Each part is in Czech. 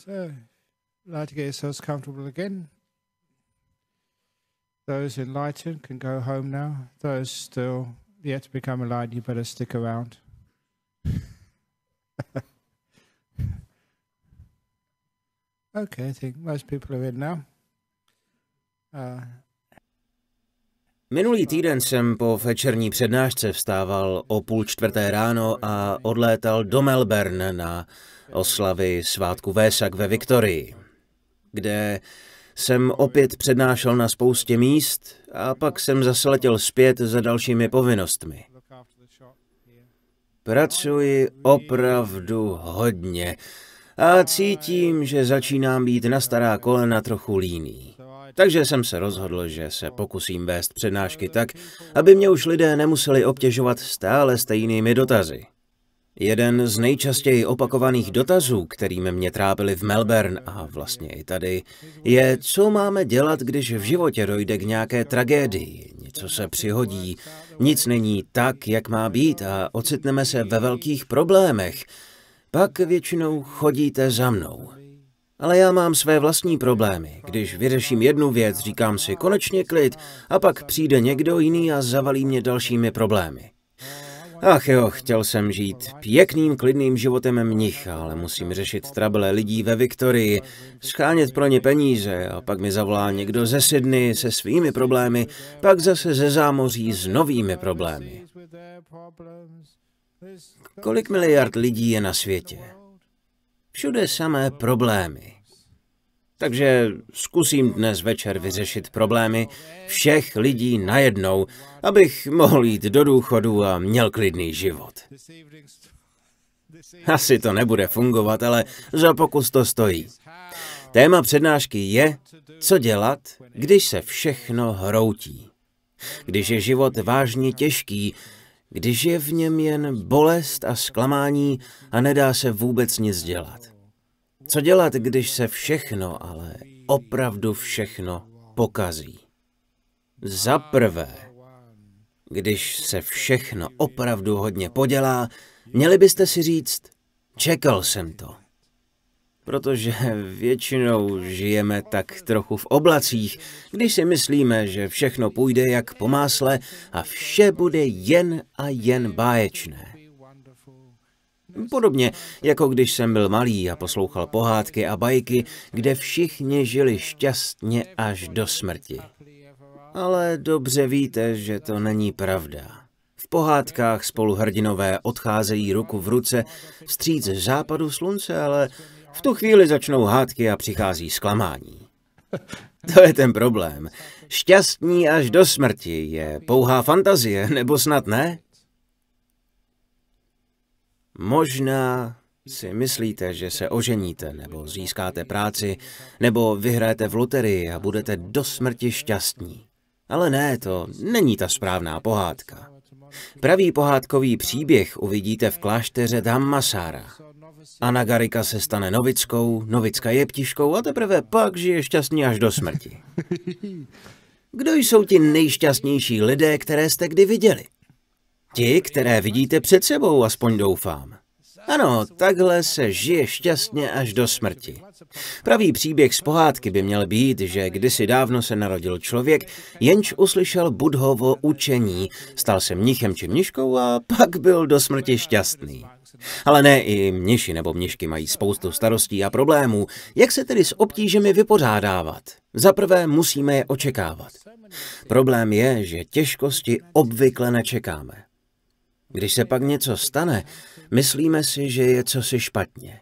So, like to get yourselves comfortable again. Those enlightened can go home now. Those still yet to become enlightened, you better stick around. Okay, I think most people are in now. Minulý týden jsem po večerní přednášce vstával o 3:30 ráno a odlétal do Melbourne na oslavy svátku Vésak ve Viktorii, kde jsem opět přednášel na spoustě míst a pak jsem zase letěl zpět za dalšími povinnostmi. Pracuji opravdu hodně a cítím, že začínám být na stará kolena trochu líný. Takže jsem se rozhodl, že se pokusím vést přednášky tak, aby mě už lidé nemuseli obtěžovat stále stejnými dotazy. Jeden z nejčastěji opakovaných dotazů, kterými mě trápili v Melbourne a vlastně i tady, je, co máme dělat, když v životě dojde k nějaké tragédii, něco se přihodí, nic není tak, jak má být a ocitneme se ve velkých problémech. Pak většinou chodíte za mnou. Ale já mám své vlastní problémy. Když vyřeším jednu věc, říkám si konečně klid a pak přijde někdo jiný a zavalí mě dalšími problémy. Ach jo, chtěl jsem žít pěkným, klidným životem mnicha, ale musím řešit trable lidí ve Viktorii, schánět pro ně peníze a pak mi zavolá někdo ze Sydney se svými problémy, pak zase ze zámoří s novými problémy. Kolik miliard lidí je na světě? Všude samé problémy. Takže zkusím dnes večer vyřešit problémy všech lidí najednou, abych mohl jít do důchodu a měl klidný život. Asi to nebude fungovat, ale za pokus to stojí. Téma přednášky je, co dělat, když se všechno hroutí. Když je život vážně těžký, když je v něm jen bolest a zklamání a nedá se vůbec nic dělat. Co dělat, když se všechno, ale opravdu všechno pokazí? Za prvé, když se všechno opravdu hodně podělá, měli byste si říct, čekal jsem to. Protože většinou žijeme tak trochu v oblacích, když si myslíme, že všechno půjde jak po másle a vše bude jen a jen báječné. Podobně jako když jsem byl malý a poslouchal pohádky a bajky, kde všichni žili šťastně až do smrti. Ale dobře víte, že to není pravda. V pohádkách spolu hrdinové odcházejí ruku v ruce vstříc západu slunce, ale v tu chvíli začnou hádky a přichází zklamání. To je ten problém. Šťastní až do smrti je pouhá fantazie, nebo snad ne? Možná si myslíte, že se oženíte, nebo získáte práci, nebo vyhrajete v loterii a budete do smrti šťastní. Ale ne, to není ta správná pohádka. Pravý pohádkový příběh uvidíte v klášteře Dhammasara. Anagarika se stane novickou, novicka jeptiškou a teprve pak žije šťastný až do smrti. Kdo jsou ti nejšťastnější lidé, které jste kdy viděli? Ti, které vidíte před sebou, aspoň doufám. Ano, takhle se žije šťastně až do smrti. Pravý příběh z pohádky by měl být, že kdysi dávno se narodil člověk, jenž uslyšel Buddhovo učení, stal se mnichem či mniškou a pak byl do smrti šťastný. Ale ne, i mniši nebo mnišky mají spoustu starostí a problémů. Jak se tedy s obtížemi vypořádávat? Za prvé musíme je očekávat. Problém je, že těžkosti obvykle nečekáme. Když se pak něco stane, myslíme si, že je cosi špatně.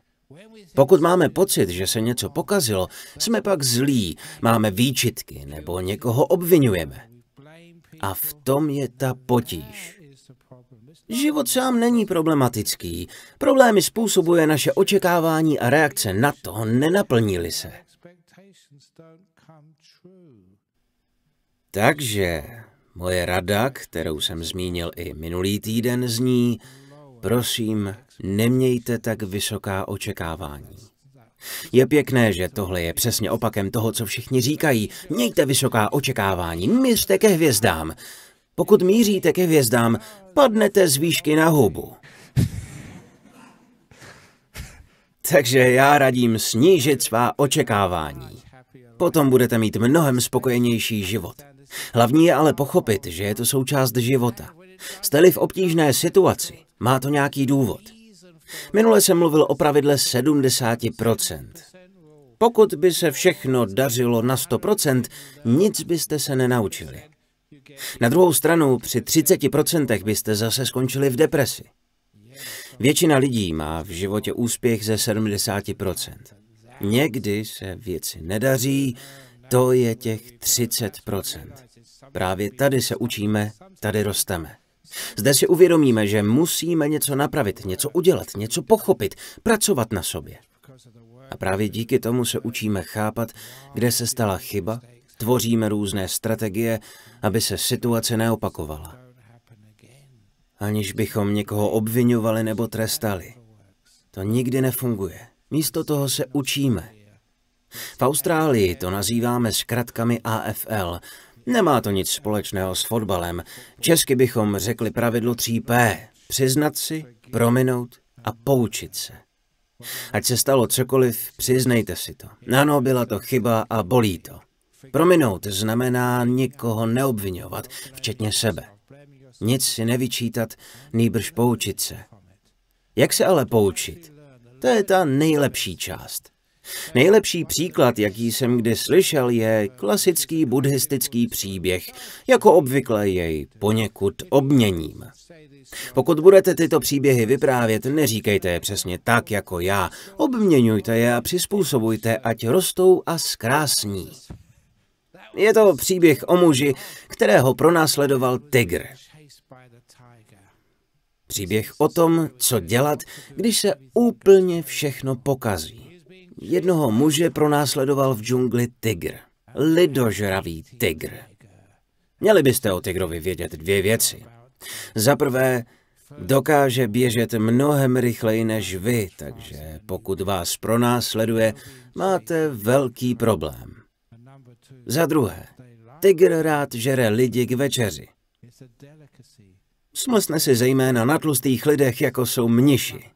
Pokud máme pocit, že se něco pokazilo, jsme pak zlí, máme výčitky nebo někoho obvinujeme. A v tom je ta potíž. Život sám není problematický. Problémy způsobuje naše očekávání a reakce na to, nenaplní-li se. Takže moje rada, kterou jsem zmínil i minulý týden, zní, prosím, nemějte tak vysoká očekávání. Je pěkné, že tohle je přesně opakem toho, co všichni říkají. Mějte vysoká očekávání, mířte ke hvězdám. Pokud míříte ke hvězdám, padnete z výšky na hubu. Takže já radím snížit svá očekávání. Potom budete mít mnohem spokojenější život. Hlavní je ale pochopit, že je to součást života. Jste-li v obtížné situaci, má to nějaký důvod. Minule jsem mluvil o pravidle 70%. Pokud by se všechno dařilo na 100%, nic byste se nenaučili. Na druhou stranu, při 30% byste zase skončili v depresi. Většina lidí má v životě úspěch ze 70%. Někdy se věci nedaří, to je těch 30%. Právě tady se učíme, tady rosteme. Zde si uvědomíme, že musíme něco napravit, něco udělat, něco pochopit, pracovat na sobě. A právě díky tomu se učíme chápat, kde se stala chyba, tvoříme různé strategie, aby se situace neopakovala. Aniž bychom někoho obviňovali nebo trestali. To nikdy nefunguje. Místo toho se učíme. V Austrálii to nazýváme zkratkami AFL. Nemá to nic společného s fotbalem. Česky bychom řekli pravidlo 3P. Přiznat si, prominout a poučit se. Ať se stalo cokoliv, přiznejte si to. Ano, byla to chyba a bolí to. Prominout znamená nikoho neobvinovat, včetně sebe. Nic si nevyčítat, nýbrž poučit se. Jak se ale poučit? To je ta nejlepší část. Nejlepší příklad, jaký jsem kdy slyšel, je klasický buddhistický příběh. Jako obvykle jej poněkud obměním. Pokud budete tyto příběhy vyprávět, neříkejte je přesně tak, jako já. Obměňujte je a přizpůsobujte, ať rostou a zkrásní. Je to příběh o muži, kterého pronásledoval tygr. Příběh o tom, co dělat, když se úplně všechno pokazí. Jednoho muže pronásledoval v džungli tygr. Lidožravý tygr. Měli byste o tygrovi vědět dvě věci. Za prvé, dokáže běžet mnohem rychleji než vy, takže pokud vás pronásleduje, máte velký problém. Za druhé, tygr rád žere lidi k večeři. Smlsne si zejména na tlustých lidech, jako jsou mniši.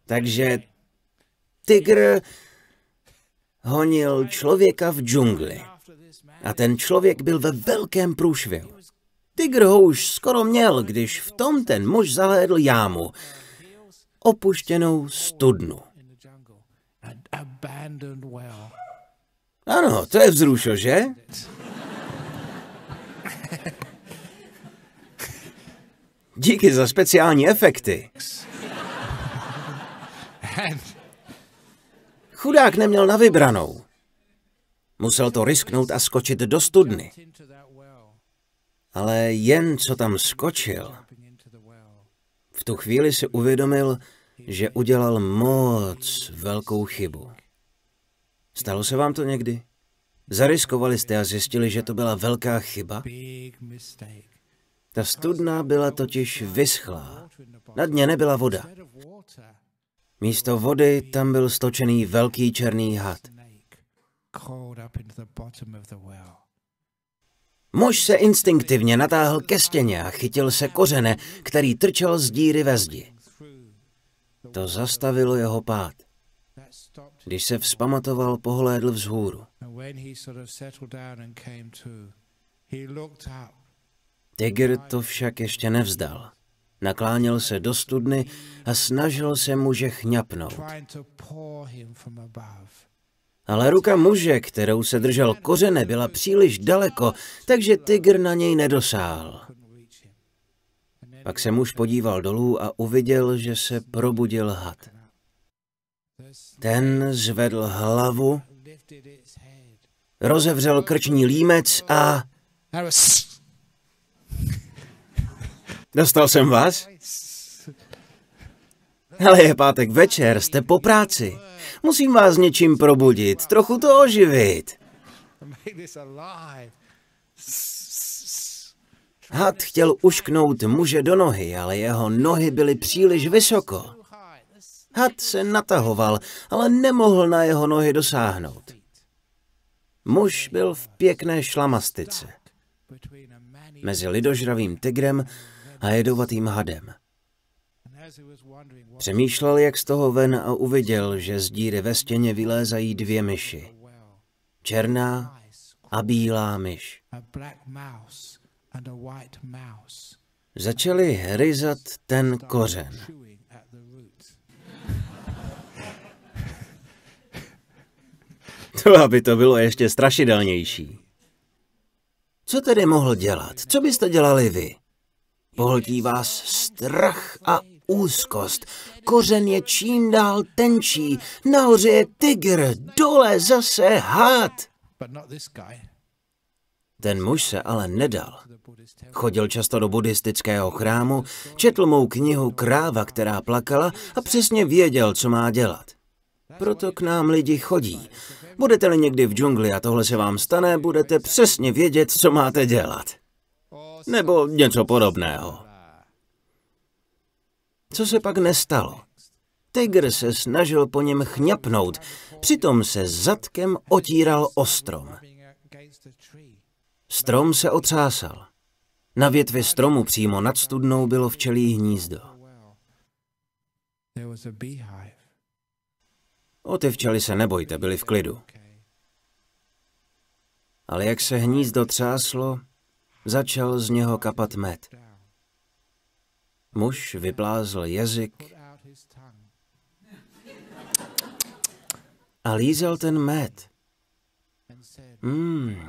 Takže tygr honil člověka v džungli. A ten člověk byl ve velkém průšvihu. Tygr ho už skoro měl, když v tom ten muž zahlédl jámu. Opuštěnou studnu. Ano, to je vzrušo, že? Díky za speciální efekty. Chudák neměl na vybranou. Musel to risknout a skočit do studny. Ale jen co tam skočil, v tu chvíli si uvědomil, že udělal moc velkou chybu. Stalo se vám to někdy? Zariskovali jste a zjistili, že to byla velká chyba? Ta studna byla totiž vyschlá. Na dně nebyla voda. Místo vody tam byl stočený velký černý had. Muž se instinktivně natáhl ke stěně a chytil se kořene, který trčel z díry ve zdi. To zastavilo jeho pád. Když se vzpamatoval, pohlédl vzhůru. Tygr to však ještě nevzdal. Nakláněl se do studny a snažil se muže chňapnout. Ale ruka muže, kterou se držel kořene, byla příliš daleko, takže tygr na něj nedosáhl. Pak se muž podíval dolů a uviděl, že se probudil had. Ten zvedl hlavu, rozevřel krční límec a... Dostal jsem vás? Ale je pátek večer, jste po práci. Musím vás něčím probudit, trochu to oživit. Had chtěl ušknout muže do nohy, ale jeho nohy byly příliš vysoko. Had se natahoval, ale nemohl na jeho nohy dosáhnout. Muž byl v pěkné šlamastyce. Mezi lidožravým tygrem a jedovatým hadem. Přemýšlel, jak z toho ven a uviděl, že z díry ve stěně vylézají dvě myši. Černá a bílá myš. Začali hryzat ten kořen. To aby to bylo ještě strašidelnější. Co tedy mohl dělat? Co byste dělali vy? Pohltí vás strach a úzkost. Kořen je čím dál tenčí. Nahoře je tygr, dole zase had. Ten muž se ale nedal. Chodil často do buddhistického chrámu, četl mou knihu Kráva, která plakala a přesně věděl, co má dělat. Proto k nám lidi chodí. Budete-li někdy v džungli a tohle se vám stane, budete přesně vědět, co máte dělat. Nebo něco podobného. Co se pak nestalo? Tygr se snažil po něm chňapnout, přitom se zadkem otíral o strom. Strom se otřásal. Na větvi stromu přímo nad studnou bylo včelí hnízdo. O ty včely se nebojte, byly v klidu. Ale jak se hnízdo třáslo, začal z něho kapat med. Muž vyplázl jazyk a lízal ten med.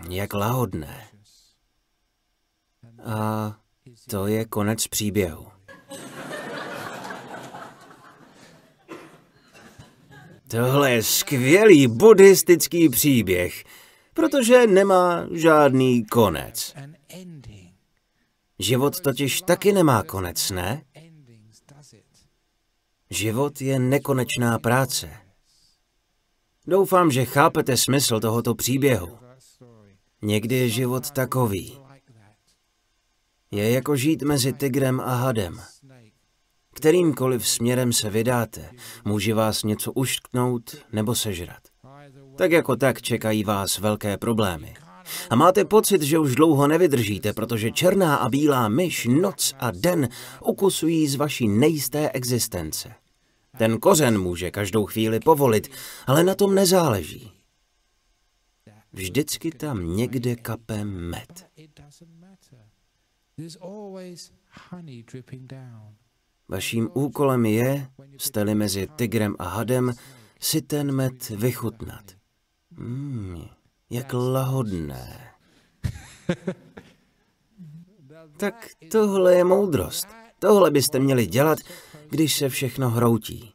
Jak lahodné. A to je konec příběhu. Tohle je skvělý buddhistický příběh, protože nemá žádný konec. Život totiž taky nemá konec, ne? Život je nekonečná práce. Doufám, že chápete smysl tohoto příběhu. Někdy je život takový. Je jako žít mezi tygrem a hadem. Kterýmkoliv směrem se vydáte, může vás něco uštknout nebo sežrat. Tak jako tak čekají vás velké problémy. A máte pocit, že už dlouho nevydržíte, protože černá a bílá myš noc a den ukusují z vaší nejisté existence. Ten kořen může každou chvíli povolit, ale na tom nezáleží. Vždycky tam někde kape med. Vaším úkolem je, jste-li mezi tygrem a hadem, si ten med vychutnat. Jak lahodné. Tak tohle je moudrost. Tohle byste měli dělat, když se všechno hroutí.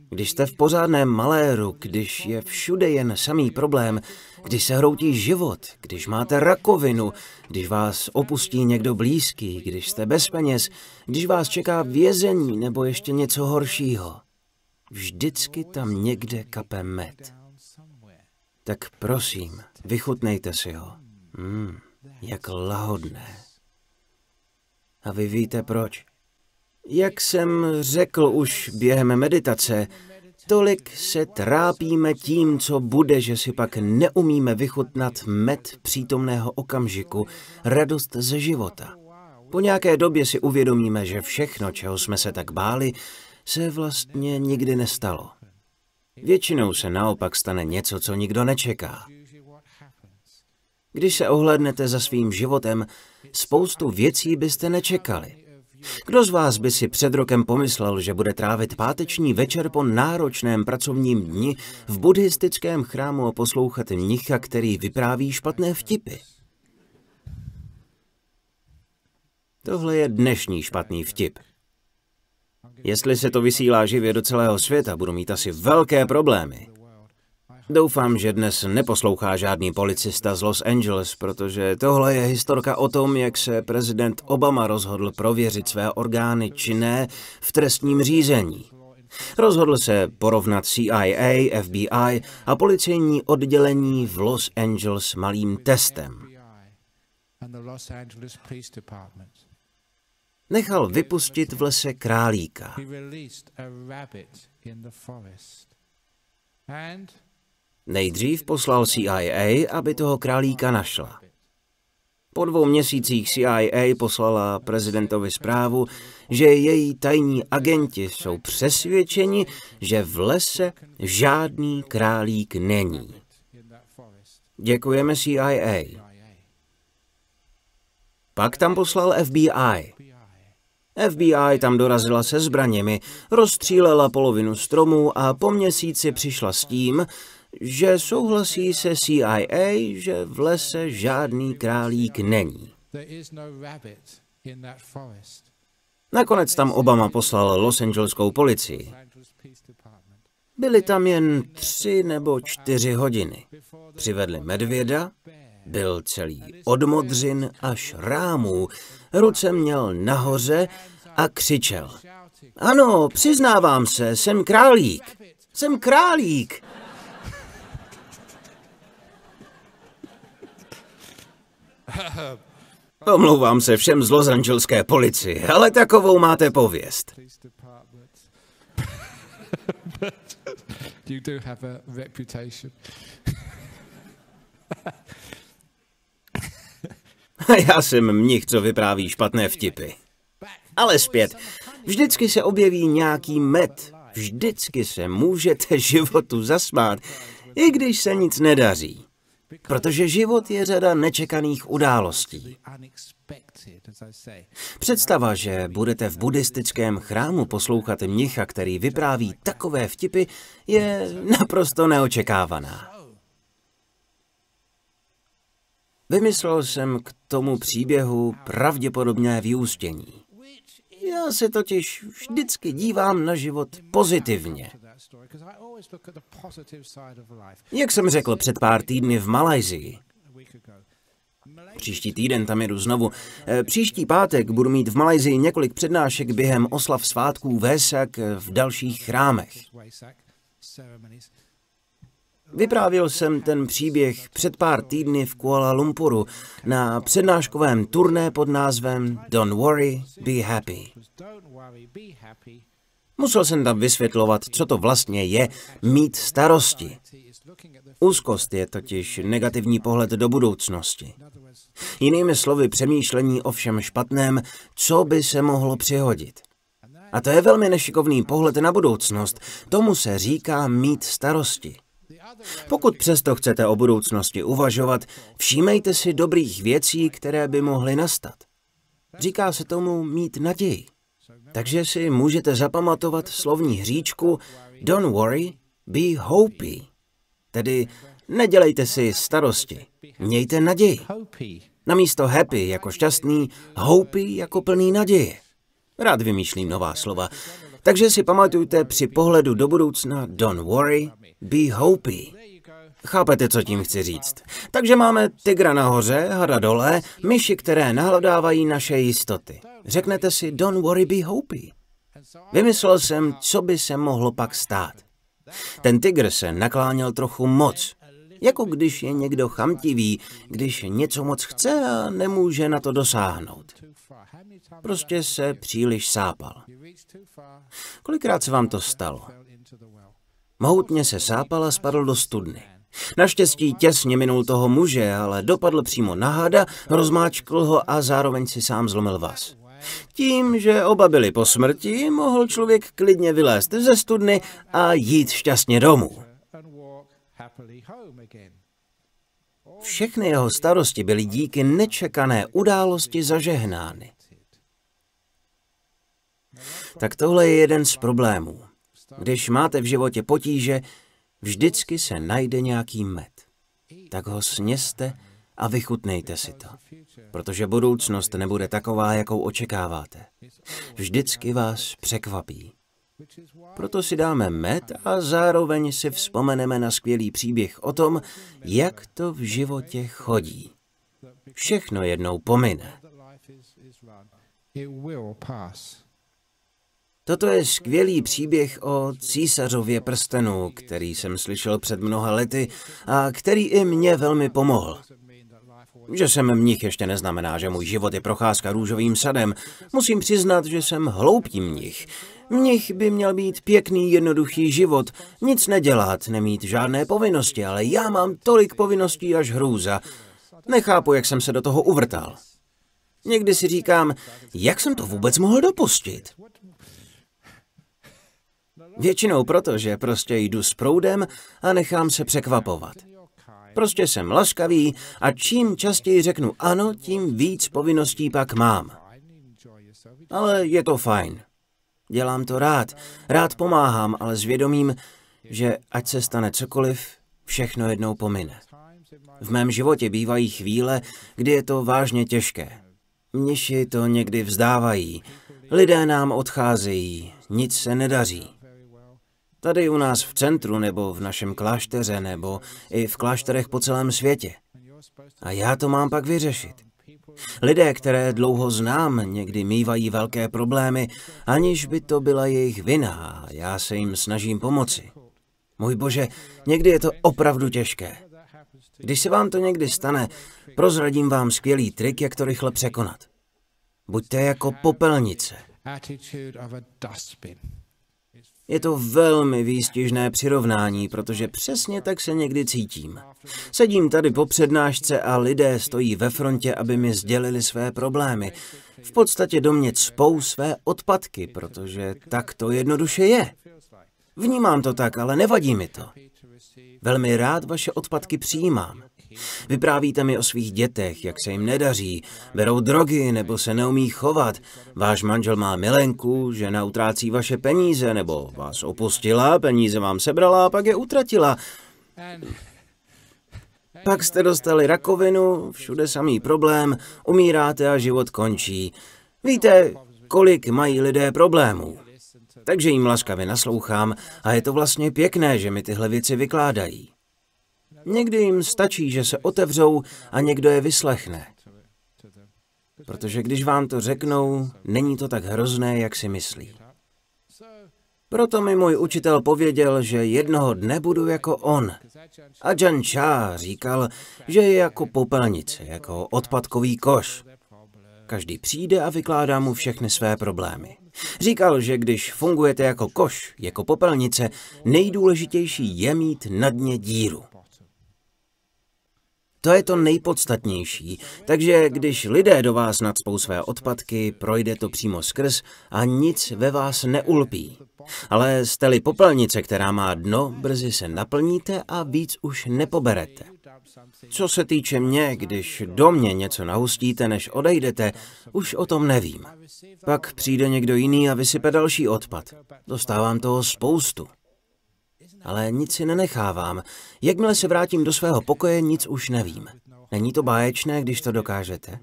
Když jste v pořádném maléru, když je všude jen samý problém, když se hroutí život, když máte rakovinu, když vás opustí někdo blízký, když jste bez peněz, když vás čeká vězení nebo ještě něco horšího. Vždycky tam někde kape med. Tak prosím, vychutnejte si ho. Jak lahodné. A vy víte proč? Jak jsem řekl už během meditace, tolik se trápíme tím, co bude, že si pak neumíme vychutnat med přítomného okamžiku, radost ze života. Po nějaké době si uvědomíme, že všechno, čeho jsme se tak báli, se vlastně nikdy nestalo. Většinou se naopak stane něco, co nikdo nečeká. Když se ohlédnete za svým životem, spoustu věcí byste nečekali. Kdo z vás by si před rokem pomyslel, že bude trávit páteční večer po náročném pracovním dni v buddhistickém chrámu a poslouchat mnicha, který vypráví špatné vtipy? Tohle je dnešní špatný vtip. Jestli se to vysílá živě do celého světa, budu mít asi velké problémy. Doufám, že dnes neposlouchá žádný policista z Los Angeles, protože tohle je historka o tom, jak se prezident Obama rozhodl prověřit své orgány či ne v trestním řízení. Rozhodl se porovnat CIA, FBI a policejní oddělení v Los Angeles malým testem. Nechal vypustit v lese králíka. Nejdřív poslal CIA, aby toho králíka našla. Po 2 měsících CIA poslala prezidentovi zprávu, že její tajní agenti jsou přesvědčeni, že v lese žádný králík není. Děkujeme CIA. Pak tam poslal FBI. FBI tam dorazila se zbraněmi, rozstřílela polovinu stromů a po měsíci přišla s tím, že souhlasí se CIA, že v lese žádný králík není. Nakonec tam Obama poslal Los Angeleskou policii. Byli tam jen 3 nebo 4 hodiny. Přivedli medvěda, byl celý od modřin až rámů, ruce měl nahoře a křičel. Ano, přiznávám se, jsem králík. Jsem králík. Omlouvám se všem z Los Angeleské policii, ale takovou máte pověst. You do have a reputation. Já jsem mnich, co vypráví špatné vtipy. Ale zpět, vždycky se objeví nějaký med. Vždycky se můžete životu zasmát, i když se nic nedaří. Protože život je řada nečekaných událostí. Představa, že budete v buddhistickém chrámu poslouchat mnicha, který vypráví takové vtipy, je naprosto neočekávaná. Vymyslel jsem k tomu příběhu pravděpodobné vyústění. Já se totiž vždycky dívám na život pozitivně. Jak jsem řekl před pár týdny v Malajsii. Příští týden tam jedu znovu. Příští pátek budu mít v Malajsii několik přednášek během oslav svátků Vesak v dalších chrámech. Vyprávěl jsem ten příběh před pár týdny v Kuala Lumpuru na přednáškovém turné pod názvem Don't Worry, Be Happy. Musel jsem tam vysvětlovat, co to vlastně je mít starosti. Úzkost je totiž negativní pohled do budoucnosti. Jinými slovy přemýšlení o všem špatném, co by se mohlo přihodit. A to je velmi nešikovný pohled na budoucnost. Tomu se říká mít starosti. Pokud přesto chcete o budoucnosti uvažovat, všímejte si dobrých věcí, které by mohly nastat. Říká se tomu mít naději. Takže si můžete zapamatovat slovní hříčku Don't worry, be happy. Tedy nedělejte si starosti, mějte naději. Namísto happy jako šťastný, happy jako plný naděje. Rád vymýšlím nová slova. Takže si pamatujte při pohledu do budoucna Don't worry, be happy. Chápete, co tím chci říct? Takže máme tygra nahoře, hada dole, myši, které nahladávají naše jistoty. Řeknete si Don't worry, be happy. Vymyslel jsem, co by se mohlo pak stát. Ten tygr se nakláněl trochu moc. Jako když je někdo chamtivý, když něco moc chce a nemůže na to dosáhnout. Prostě se příliš sápal. Kolikrát se vám to stalo? Mohutně se sápal a spadl do studny. Naštěstí těsně minul toho muže, ale dopadl přímo na hada, rozmáčkl ho a zároveň si sám zlomil vaz. Tím, že oba byli po smrti, mohl člověk klidně vylézt ze studny a jít šťastně domů. Všechny jeho starosti byly díky nečekané události zažehnány. Tak tohle je jeden z problémů. Když máte v životě potíže, vždycky se najde nějaký med. Tak ho sněste a vychutnejte si to. Protože budoucnost nebude taková, jakou očekáváte. Vždycky vás překvapí. Proto si dáme med a zároveň si vzpomeneme na skvělý příběh o tom, jak to v životě chodí. Všechno jednou pomine. Toto je skvělý příběh o císařově prstenu, který jsem slyšel před mnoha lety a který i mně velmi pomohl. Že jsem mnich ještě neznamená, že můj život je procházka růžovým sadem. Musím přiznat, že jsem hloupý mnich. Mnich by měl být pěkný, jednoduchý život, nic nedělat, nemít žádné povinnosti, ale já mám tolik povinností až hrůza. Nechápu, jak jsem se do toho uvrtal. Někdy si říkám, jak jsem to vůbec mohl dopustit. Většinou proto, že prostě jdu s proudem a nechám se překvapovat. Prostě jsem laskavý a čím častěji řeknu ano, tím víc povinností pak mám. Ale je to fajn. Dělám to rád. Rád pomáhám, ale s vědomím, že ať se stane cokoliv, všechno jednou pomine. V mém životě bývají chvíle, kdy je to vážně těžké. Mniši to někdy vzdávají. Lidé nám odcházejí. Nic se nedaří. Tady u nás v centru, nebo v našem klášteře, nebo i v klášterech po celém světě. A já to mám pak vyřešit. Lidé, které dlouho znám, někdy mívají velké problémy, aniž by to byla jejich vina a já se jim snažím pomoci. Můj Bože, někdy je to opravdu těžké. Když se vám to někdy stane, prozradím vám skvělý trik, jak to rychle překonat. Buďte jako popelnice. Je to velmi výstižné přirovnání, protože přesně tak se někdy cítím. Sedím tady po přednášce a lidé stojí ve frontě, aby mi sdělili své problémy. V podstatě do mě cpou své odpadky, protože tak to jednoduše je. Vnímám to tak, ale nevadí mi to. Velmi rád vaše odpadky přijímám. Vyprávíte mi o svých dětech, jak se jim nedaří, berou drogy nebo se neumí chovat, váš manžel má milenku, žena utrácí vaše peníze nebo vás opustila, peníze vám sebrala a pak je utratila. Pak jste dostali rakovinu, všude samý problém, umíráte a život končí. Víte, kolik mají lidé problémů. Takže jim laskavě naslouchám a je to vlastně pěkné, že mi tyhle věci vykládají. Někdy jim stačí, že se otevřou a někdo je vyslechne. Protože když vám to řeknou, není to tak hrozné, jak si myslí. Proto mi můj učitel pověděl, že jednoho dne budu jako on. Ajahn Chah říkal, že je jako popelnice, jako odpadkový koš. Každý přijde a vykládá mu všechny své problémy. Říkal, že když fungujete jako koš, jako popelnice, nejdůležitější je mít na dně díru. To je to nejpodstatnější, takže když lidé do vás nacpou své odpadky, projde to přímo skrz a nic ve vás neulpí. Ale jste-li popelnice, která má dno, brzy se naplníte a víc už nepoberete. Co se týče mě, když do mě něco nahustíte, než odejdete, už o tom nevím. Pak přijde někdo jiný a vysype další odpad. Dostávám toho spoustu. Ale nic si nenechávám. Jakmile se vrátím do svého pokoje, nic už nevím. Není to báječné, když to dokážete?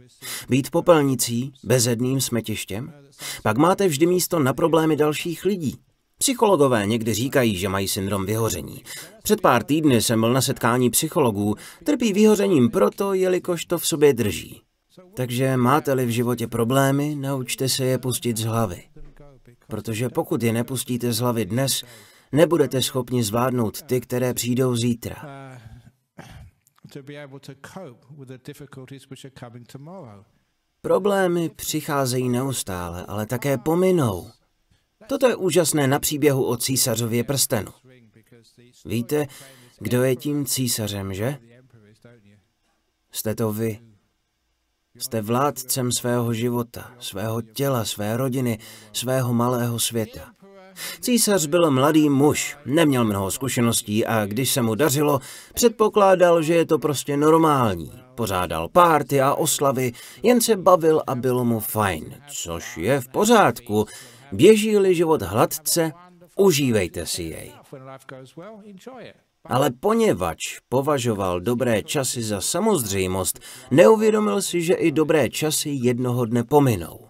Být popelnicí, bezedným smetištěm? Pak máte vždy místo na problémy dalších lidí. Psychologové někdy říkají, že mají syndrom vyhoření. Před pár týdny jsem byl na setkání psychologů, trpí vyhořením proto, jelikož to v sobě drží. Takže máte-li v životě problémy, naučte se je pustit z hlavy. Protože pokud je nepustíte z hlavy dnes, nebudete schopni zvládnout ty, které přijdou zítra. Problémy přicházejí neustále, ale také pominou. Toto je úžasné na příběhu o císařově prstenu. Víte, kdo je tím císařem, že? Jste to vy. Jste vládcem svého života, svého těla, své rodiny, svého malého světa. Císař byl mladý muž, neměl mnoho zkušeností a když se mu dařilo, předpokládal, že je to prostě normální. Pořádal párty a oslavy, jen se bavil a bylo mu fajn, což je v pořádku. Běží-li život hladce, užívejte si jej. Ale poněvadž považoval dobré časy za samozřejmost, neuvědomil si, že i dobré časy jednoho dne pominou.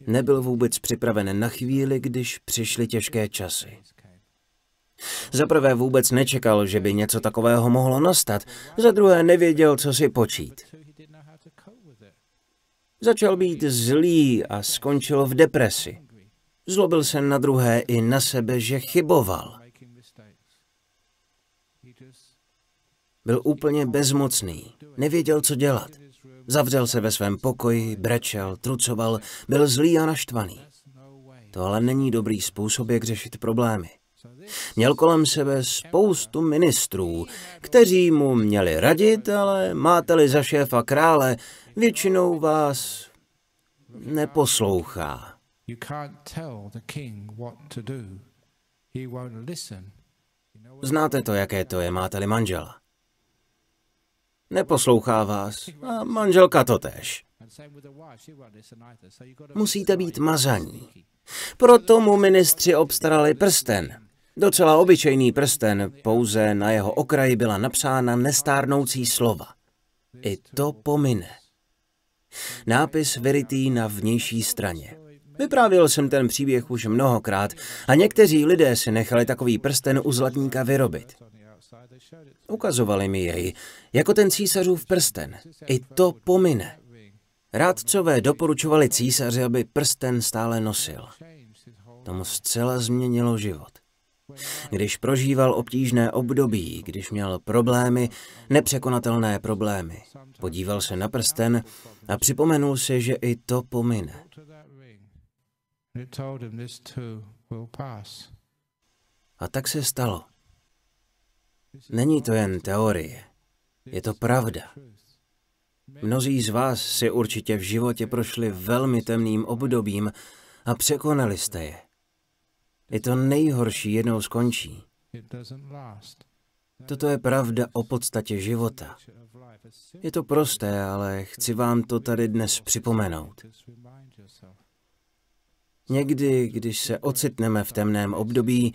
Nebyl vůbec připraven na chvíli, když přišly těžké časy. Za prvé vůbec nečekal, že by něco takového mohlo nastat, za druhé nevěděl, co si počít. Začal být zlý a skončil v depresi. Zlobil se na druhé i na sebe, že chyboval. Byl úplně bezmocný, nevěděl, co dělat. Zavřel se ve svém pokoji, brečel, trucoval, byl zlý a naštvaný. To ale není dobrý způsob, jak řešit problémy. Měl kolem sebe spoustu ministrů, kteří mu měli radit, ale máte-li za šéfa krále, většinou vás neposlouchá. Znáte to, jaké to je, máte-li manžela. Neposlouchá vás a manželka totéž. Musíte být mazaní. Proto mu ministři obstarali prsten. Docela obyčejný prsten, pouze na jeho okraji byla napsána nestárnoucí slova. I to pomine. Nápis vyrytý na vnější straně. Vyprávěl jsem ten příběh už mnohokrát a někteří lidé si nechali takový prsten u zlatníka vyrobit. Ukazovali mi jej, jako ten císařův prsten. I to pomine. Rádcové doporučovali císaři, aby prsten stále nosil. Tomu zcela změnilo život. Když prožíval obtížné období, když měl problémy, nepřekonatelné problémy, podíval se na prsten a připomenul si, že i to pomine. A tak se stalo. Není to jen teorie, je to pravda. Mnozí z vás si určitě v životě prošli velmi temným obdobím a překonali jste je. I to nejhorší jednou skončí. Toto je pravda o podstatě života. Je to prosté, ale chci vám to tady dnes připomenout. Někdy, když se ocitneme v temném období,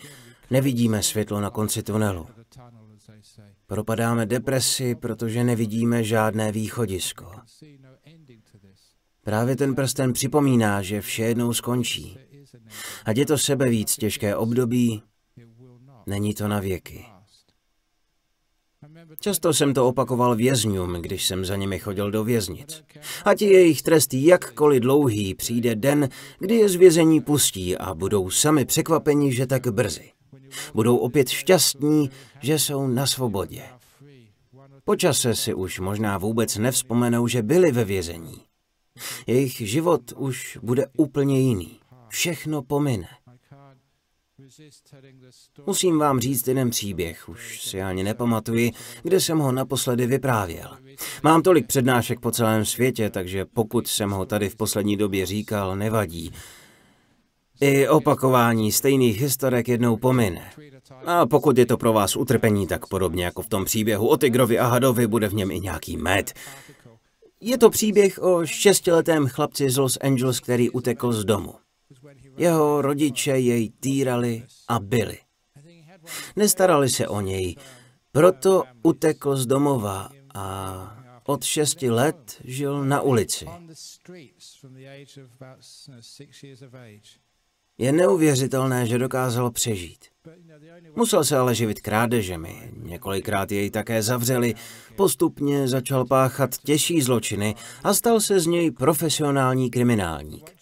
nevidíme světlo na konci tunelu. Propadáme depresi, protože nevidíme žádné východisko. Právě ten prsten připomíná, že vše jednou skončí. Ať je to sebevíc těžké období, není to na věky. Často jsem to opakoval vězňům, když jsem za nimi chodil do věznic. Ať je jejich trest jakkoliv dlouhý, přijde den, kdy je z vězení pustí a budou sami překvapeni, že tak brzy. Budou opět šťastní, že jsou na svobodě. Po čase si už možná vůbec nevzpomenou, že byli ve vězení. Jejich život už bude úplně jiný. Všechno pomine. Musím vám říct jeden příběh, už si ani nepamatuji, kde jsem ho naposledy vyprávěl. Mám tolik přednášek po celém světě, takže pokud jsem ho tady v poslední době říkal, nevadí. I opakování stejných historek jednou pomine. A pokud je to pro vás utrpení, tak podobně jako v tom příběhu o tygrovi a hadovi, bude v něm i nějaký med. Je to příběh o 6letém chlapci z Los Angeles, který utekl z domu. Jeho rodiče jej týrali a bili. Nestarali se o něj, proto utekl z domova a od 6 let žil na ulici. Je neuvěřitelné, že dokázal přežít. Musel se ale živit krádežemi, několikrát jej také zavřeli, postupně začal páchat těžší zločiny a stal se z něj profesionální kriminálník.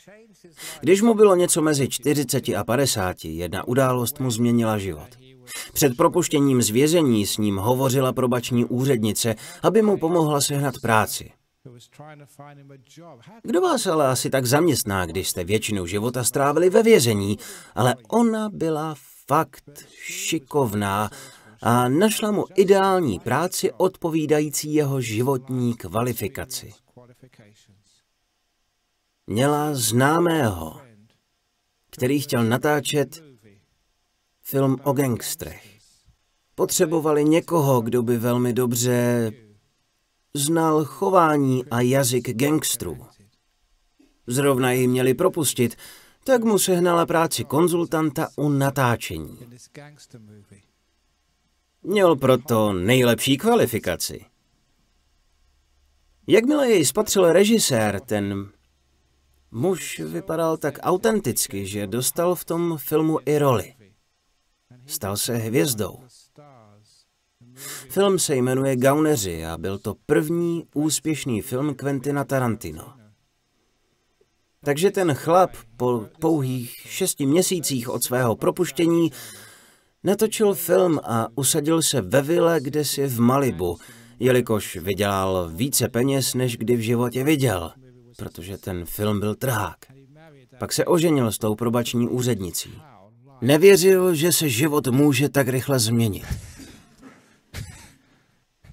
Když mu bylo něco mezi 40 a 50, jedna událost mu změnila život. Před propuštěním z vězení s ním hovořila probační úřednice, aby mu pomohla sehnat práci. Kdo vás ale asi tak zaměstná, když jste většinu života strávili ve vězení, ale ona byla fakt šikovná a našla mu ideální práci odpovídající jeho životní kvalifikaci. Měla známého, který chtěl natáčet film o gangstrech. Potřebovali někoho, kdo by velmi dobře znal chování a jazyk gangstrů. Zrovna ji měli propustit, tak mu sehnala práci konzultanta u natáčení. Měl proto nejlepší kvalifikaci. Jakmile jej spatřil režisér, ten muž vypadal tak autenticky, že dostal v tom filmu i roli. Stal se hvězdou. Film se jmenuje Gauneři a byl to první úspěšný film Quentina Tarantino. Takže ten chlap po pouhých 6 měsících od svého propuštění natočil film a usadil se ve vile kdesi v Malibu, jelikož vydělal více peněz, než kdy v životě viděl, protože ten film byl trhák. Pak se oženil s tou probační úřednicí. Nevěřil, že se život může tak rychle změnit.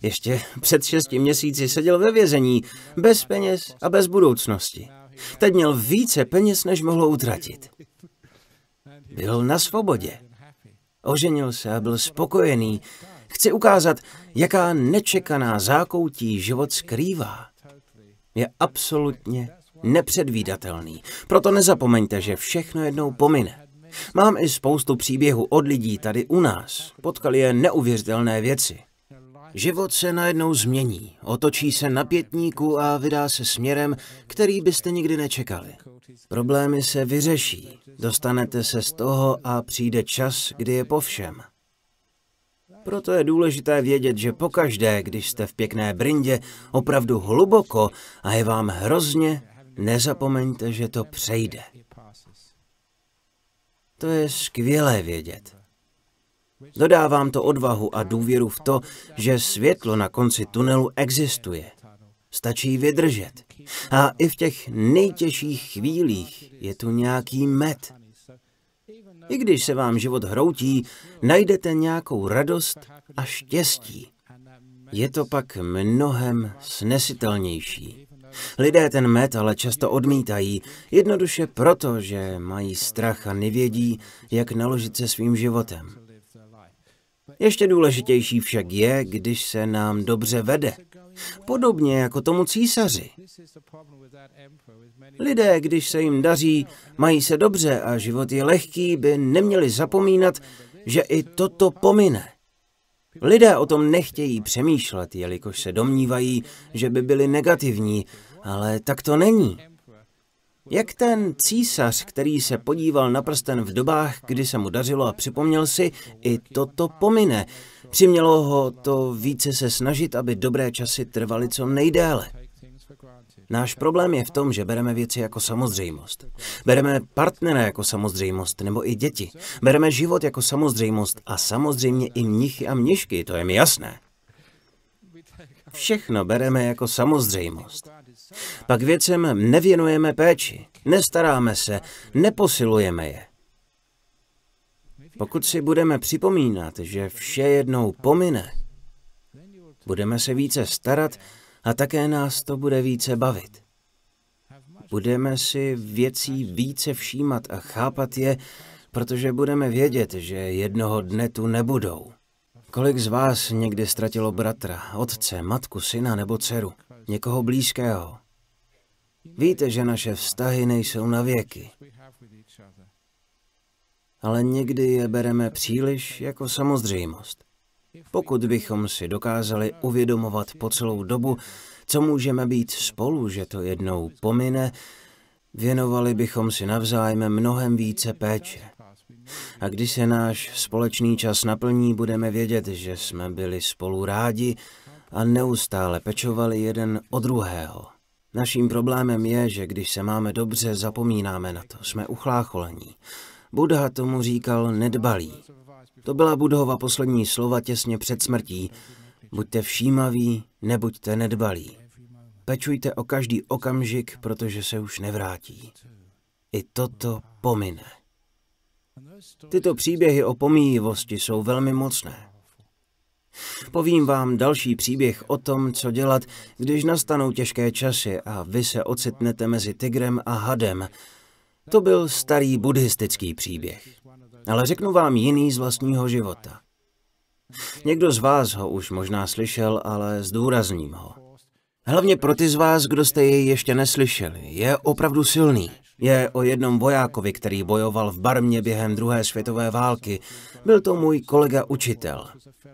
Ještě před 6 měsíci seděl ve vězení, bez peněz a bez budoucnosti. Teď měl více peněz, než mohl utratit. Byl na svobodě. Oženil se a byl spokojený. Chci ukázat, jaká nečekaná zákoutí život skrývá. Je absolutně nepředvídatelný. Proto nezapomeňte, že všechno jednou pomine. Mám i spoustu příběhů od lidí tady u nás. Potkali je neuvěřitelné věci. Život se najednou změní, otočí se na pětníku a vydá se směrem, který byste nikdy nečekali. Problémy se vyřeší, dostanete se z toho a přijde čas, kdy je po všem. Proto je důležité vědět, že pokaždé, když jste v pěkné brindě, opravdu hluboko a je vám hrozně, nezapomeňte, že to přejde. To je skvělé vědět. Dodávám to odvahu a důvěru v to, že světlo na konci tunelu existuje. Stačí vydržet. A i v těch nejtěžších chvílích je tu nějaký med. I když se vám život hroutí, najdete nějakou radost a štěstí. Je to pak mnohem snesitelnější. Lidé ten med ale často odmítají, jednoduše proto, že mají strach a nevědí, jak naložit se svým životem. Ještě důležitější však je, když se nám dobře vede. Podobně jako tomu císaři. Lidé, když se jim daří, mají se dobře a život je lehký, by neměli zapomínat, že i toto pomine. Lidé o tom nechtějí přemýšlet, jelikož se domnívají, že by byli negativní, ale tak to není. Jak ten císař, který se podíval na prsten v dobách, kdy se mu dařilo a připomněl si, i toto pomine. Přimělo ho to více se snažit, aby dobré časy trvaly co nejdéle. Náš problém je v tom, že bereme věci jako samozřejmost. Bereme partnera jako samozřejmost, nebo i děti. Bereme život jako samozřejmost a samozřejmě i mnichy a mnišky, to je mi jasné. Všechno bereme jako samozřejmost. Pak věcem nevěnujeme péči, nestaráme se, neposilujeme je. Pokud si budeme připomínat, že vše jednou pomine, budeme se více starat a také nás to bude více bavit. Budeme si věcí více všímat a chápat je, protože budeme vědět, že jednoho dne tu nebudou. Kolik z vás někdy ztratilo bratra, otce, matku, syna nebo dceru, někoho blízkého? Víte, že naše vztahy nejsou na věky. Ale někdy je bereme příliš jako samozřejmost. Pokud bychom si dokázali uvědomovat po celou dobu, co můžeme být spolu, že to jednou pomine, věnovali bychom si navzájem mnohem více péče. A když se náš společný čas naplní, budeme vědět, že jsme byli spolu rádi a neustále pečovali jeden o druhého. Naším problémem je, že když se máme dobře, zapomínáme na to, jsme uchlácholení. Buddha tomu říkal nedbalí. To byla Buddhova poslední slova těsně před smrtí. Buďte všímaví, nebuďte nedbalí. Pečujte o každý okamžik, protože se už nevrátí. I toto pomine. Tyto příběhy o pomíjivosti jsou velmi mocné. Povím vám další příběh o tom, co dělat, když nastanou těžké časy a vy se ocitnete mezi tigrem a hadem. To byl starý buddhistický příběh. Ale řeknu vám jiný z vlastního života. Někdo z vás ho už možná slyšel, ale zdůrazním ho. Hlavně pro ty z vás, kdo jste jej ještě neslyšeli. Je opravdu silný. Je o jednom vojákovi, který bojoval v Barmě během druhé světové války. Byl to můj kolega učitel.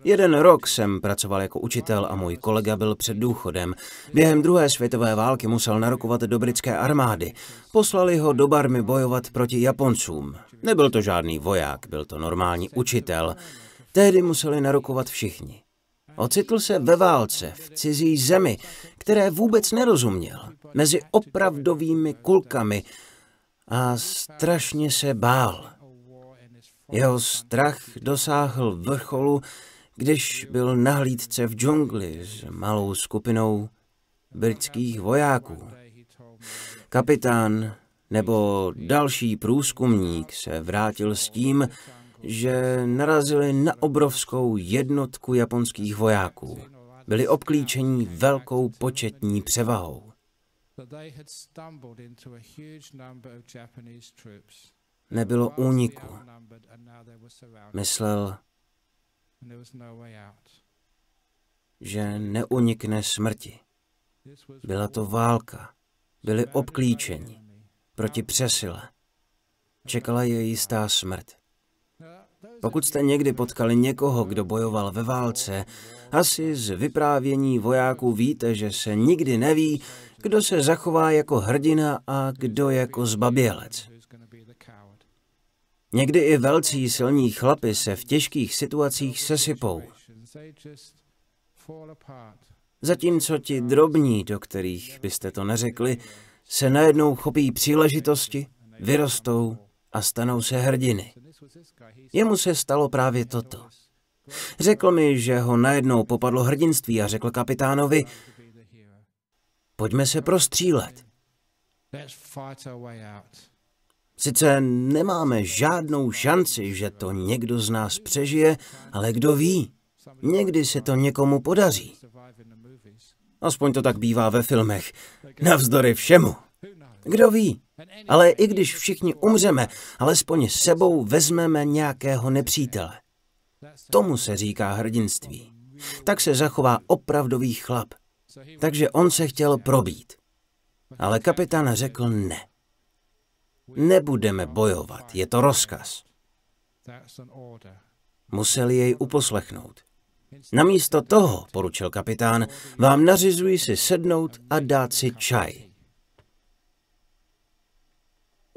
1 rok jsem pracoval jako učitel a můj kolega byl před důchodem. Během druhé světové války musel narokovat do britské armády. Poslali ho do Barmy bojovat proti Japoncům. Nebyl to žádný voják, byl to normální učitel. Tehdy museli narokovat všichni. Ocitl se ve válce, v cizí zemi, které vůbec nerozuměl, mezi opravdovými kulkami a strašně se bál. Jeho strach dosáhl vrcholu, když byl na hlídce v džungli s malou skupinou britských vojáků. Kapitán Nebo další průzkumník se vrátil s tím, že narazili na obrovskou jednotku japonských vojáků. Byli obklíčeni velkou početní převahou. Nebylo úniku. Myslel, že neunikne smrti. Byla to válka. Byli obklíčeni proti přesile. Čekala je jistá smrt. Pokud jste někdy potkali někoho, kdo bojoval ve válce, asi z vyprávění vojáků víte, že se nikdy neví, kdo se zachová jako hrdina a kdo jako zbabělec. Někdy i velcí silní chlapi se v těžkých situacích sesypou. Zatímco ti drobní, do kterých byste to neřekli, se najednou chopí příležitosti, vyrostou a stanou se hrdiny. Jemu se stalo právě toto. Řekl mi, že ho najednou popadlo hrdinství a řekl kapitánovi, pojďme se prostřílet. Sice nemáme žádnou šanci, že to někdo z nás přežije, ale kdo ví, někdy se to někomu podaří. Aspoň to tak bývá ve filmech, navzdory všemu. Kdo ví, ale i když všichni umřeme, alespoň s sebou vezmeme nějakého nepřítele. Tomu se říká hrdinství. Tak se zachová opravdový chlap. Takže on se chtěl probít. Ale kapitán řekl ne. Nebudeme bojovat, je to rozkaz. Museli jej uposlechnout. Namísto toho, poručil kapitán, vám nařizuji si sednout a dát si čaj.